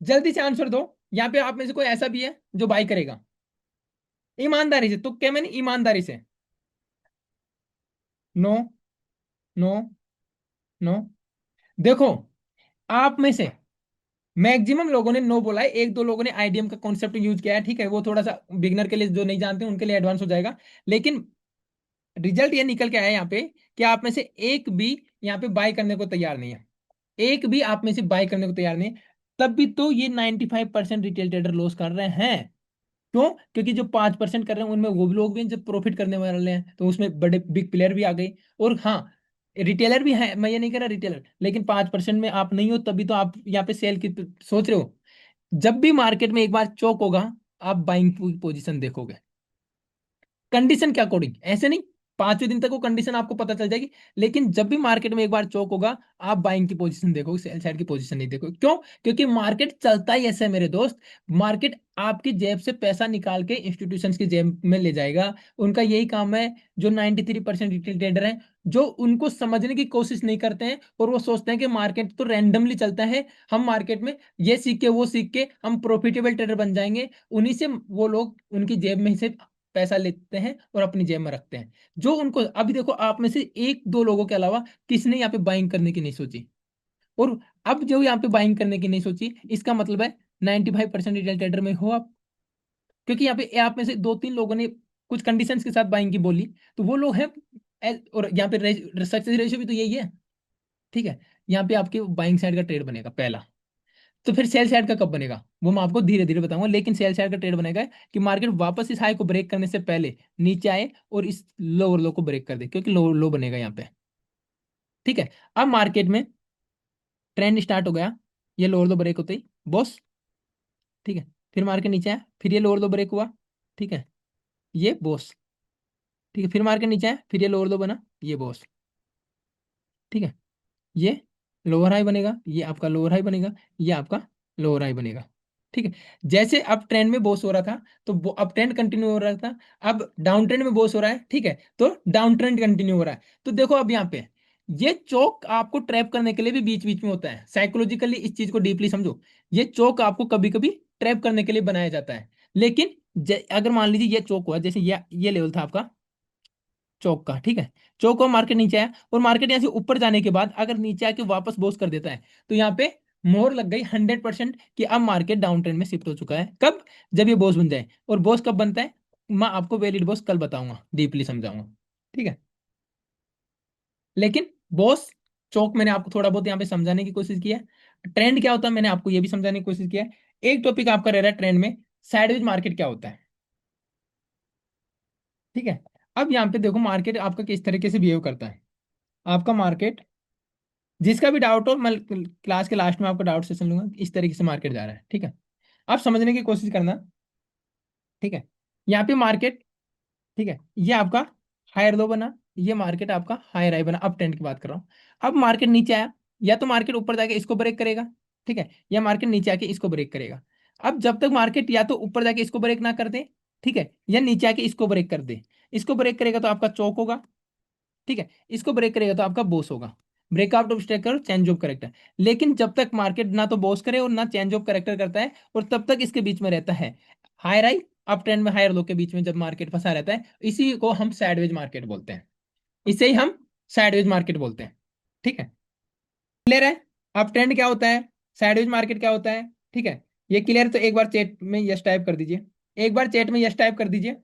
जल्दी से आंसर दो। यहाँ पे आप में से कोई ऐसा भी है जो बाय करेगा, ईमानदारी से, तो क्या मैंने ईमानदारी से, नो, नो, नो। देखो, आप में से मैक्सिमम लोगों ने नो बोला है, एक दो लोगों ने आईडीएम का कॉन्सेप्ट यूज किया है। ठीक है, वो थोड़ा सा बिगनर के लिए, जो नहीं जानते उनके लिए एडवांस हो जाएगा, लेकिन रिजल्ट ये निकल के आया यहाँ पे कि आप में से एक भी यहाँ पे बाय करने को तैयार नहीं है, एक भी आप में से बाय करने को तैयार नहीं है। तब भी तो ये 95% रिटेल ट्रेडर लॉस कर रहे हैं। क्यों, क्योंकि जो 5% कर रहे हैं उनमें वो भी लोग भी हैं जब प्रॉफिट करने वाले हैं, तो उसमें बड़े बिग प्लेयर भी आ गए, और हाँ, रिटेलर भी है, मैं ये नहीं कह रहा रिटेलर, लेकिन 5% में आप नहीं हो, तभी तो आप यहाँ पे सेल की सोच रहे हो। जब भी मार्केट में एक बार चौक होगा, आप बाइंग पोजीशन देखोगे, कंडीशन के अकॉर्डिंग, ऐसे नहीं 5वें दिन तक वो कंडीशन आपको पता चल जाएगी, लेकिन जब भी मार्केट में एक बार चौक होगा, आप बाइंग की पोजीशन देखोगे, सेल साइड की पोजीशन नहीं देखोगे। क्यों, क्योंकि मार्केट चलता ही ऐसे है मेरे दोस्त, मार्केट आपकी जेब से पैसा निकाल के इंस्टीट्यूशंस की जेब में ले जाएगा, उनका यही काम है। जो 93% रिटेल ट्रेडर हैं, जो उनको समझने की कोशिश नहीं करते हैं, और वो सोचते हैं कि मार्केट तो रैंडमली चलता है, हम मार्केट में ये सीख के वो सीख के हम प्रॉफिटेबल ट्रेडर बन जाएंगे, उन्हीं से वो लोग उनकी जेब में से पैसा लेते हैं और अपनी जेब में रखते हैं। जो उनको, अभी देखो आप में से एक दो लोगों के अलावा किसने यहाँ पे बाइंग करने की नहीं सोची, और अब जो यहाँ पे बाइंग करने की नहीं सोची, इसका मतलब है 95% रिटेल ट्रेडर में हो आप, क्योंकि यहाँ पे आप में से दो तीन लोगों ने कुछ कंडीशंस के साथ बाइंग की बोली, तो वो लोग हैं। और यहाँ पे सक्सेस रेशियो भी तो यही है। ठीक है, यहाँ पे आपके बाइंग साइड का ट्रेड बनेगा पहला। तो फिर सेल साइड का कब बनेगा वो मैं आपको धीरे धीरे बताऊंगा, लेकिन सेल साइड का ट्रेड बनेगा कि मार्केट वापस इस हाई को ब्रेक करने से पहले नीचे आए और इस लोअर लो को ब्रेक कर दे, क्योंकि लो लो बनेगा यहाँ पे। ठीक है, अब मार्केट में ट्रेंड स्टार्ट हो गया, ये लोअर लो ब्रेक होते ही बॉस। ठीक है, फिर मार्केट नीचे आया, फिर ये लोअर लो ब्रेक हुआ। ठीक है, ये बॉस। ठीक है, फिर मार्केट नीचे आया, फिर ये लोअर लो बना, ये बॉस। ठीक है, ये लोअर हाई बनेगा, ये आपका लोअर हाई बनेगा, ये आपका लोअर हाई बनेगा। ठीक है। जैसे अब ट्रेंड में बॉस हो रहा था, तो वो अब ट्रेंड कंटिन्यू हो रहा था, अब डाउन ट्रेंड में बॉस हो रहा है, ठीक है, तो डाउन ट्रेंड कंटिन्यू हो रहा है। तो देखो अब यहाँ पे ये चौक आपको ट्रैप करने के लिए भी बीच बीच में होता है, साइकोलॉजिकली इस चीज को डीपली समझो। ये चौक आपको कभी कभी ट्रैप करने के लिए बनाया जाता है। लेकिन अगर मान लीजिए ये चौक हुआ, जैसे ये लेवल था आपका चौक का, ठीक है, चौक और मार्केट नीचे आया, और मार्केट यहाँ से ऊपर जाने के बाद अगर नीचे आके वापस बोस कर देता है, तो यहाँ पे मोहर लग गई 100% कि अब मार्केट डाउन ट्रेंड में शिफ्ट हो चुका है। कब? जब ये बॉस बन जाए। और बॉस कब बनता है, मैं आपको वैलिड बॉस कल बताऊंगा, डीपली समझाऊंगा, ठीक है। लेकिन बॉस चौक मैंने आपको थोड़ा बहुत यहाँ पे समझाने की कोशिश की है। ट्रेंड क्या होता है मैंने आपको ये भी समझाने की कोशिश किया है। एक टॉपिक आपका रह रहा है ट्रेंड में, साइडवेज मार्केट क्या होता है, ठीक है। अब यहाँ पे देखो मार्केट आपका किस तरीके से बिहेव करता है। आपका मार्केट, जिसका भी डाउट हो मैं क्लास के लास्ट में आपका डाउट सेशन लूंगा, इस तरीके से मार्केट जा रहा है, ठीक है। आप समझने की कोशिश करना, ठीक है। यहाँ पे मार्केट, ठीक है, ये आपका हायर लो बना, ये मार्केट आपका हायर हाई बना, अप ट्रेंड की बात कर रहा हूँ। अब मार्केट नीचे आया, या तो मार्केट ऊपर जाके इसको ब्रेक करेगा, ठीक है, या मार्केट नीचे आके इसको ब्रेक करेगा। अब जब तक मार्केट या तो ऊपर जाके इसको ब्रेक ना कर दे, ठीक है, या नीचे आके इसको ब्रेक कर दे, इसको ब्रेक करेगा तो आपका चौक होगा, ठीक है, इसको ब्रेक करेगा तो आपका बॉस होगा। Breakout of structure, change of character. लेकिन जब तक मार्केट ना तो बॉस करे और ना चेंज ऑफ करेक्टर करता है, और तब तक इसके बीच में रहता है हायर हाई, अप ट्रेंड में हायर लो के बीच में जब मार्केट फंसा रहता है, इसी को हम साइडवेज मार्केट बोलते हैं। इसे ही हम साइडवेज मार्केट बोलते हैं, ठीक है। क्लियर है? अप ट्रेंड क्या होता है, साइडवेज मार्केट क्या होता है, ठीक है। ये क्लियर? तो एक बार चैट में यस टाइप कर दीजिए, एक बार चैट में यस टाइप कर दीजिए।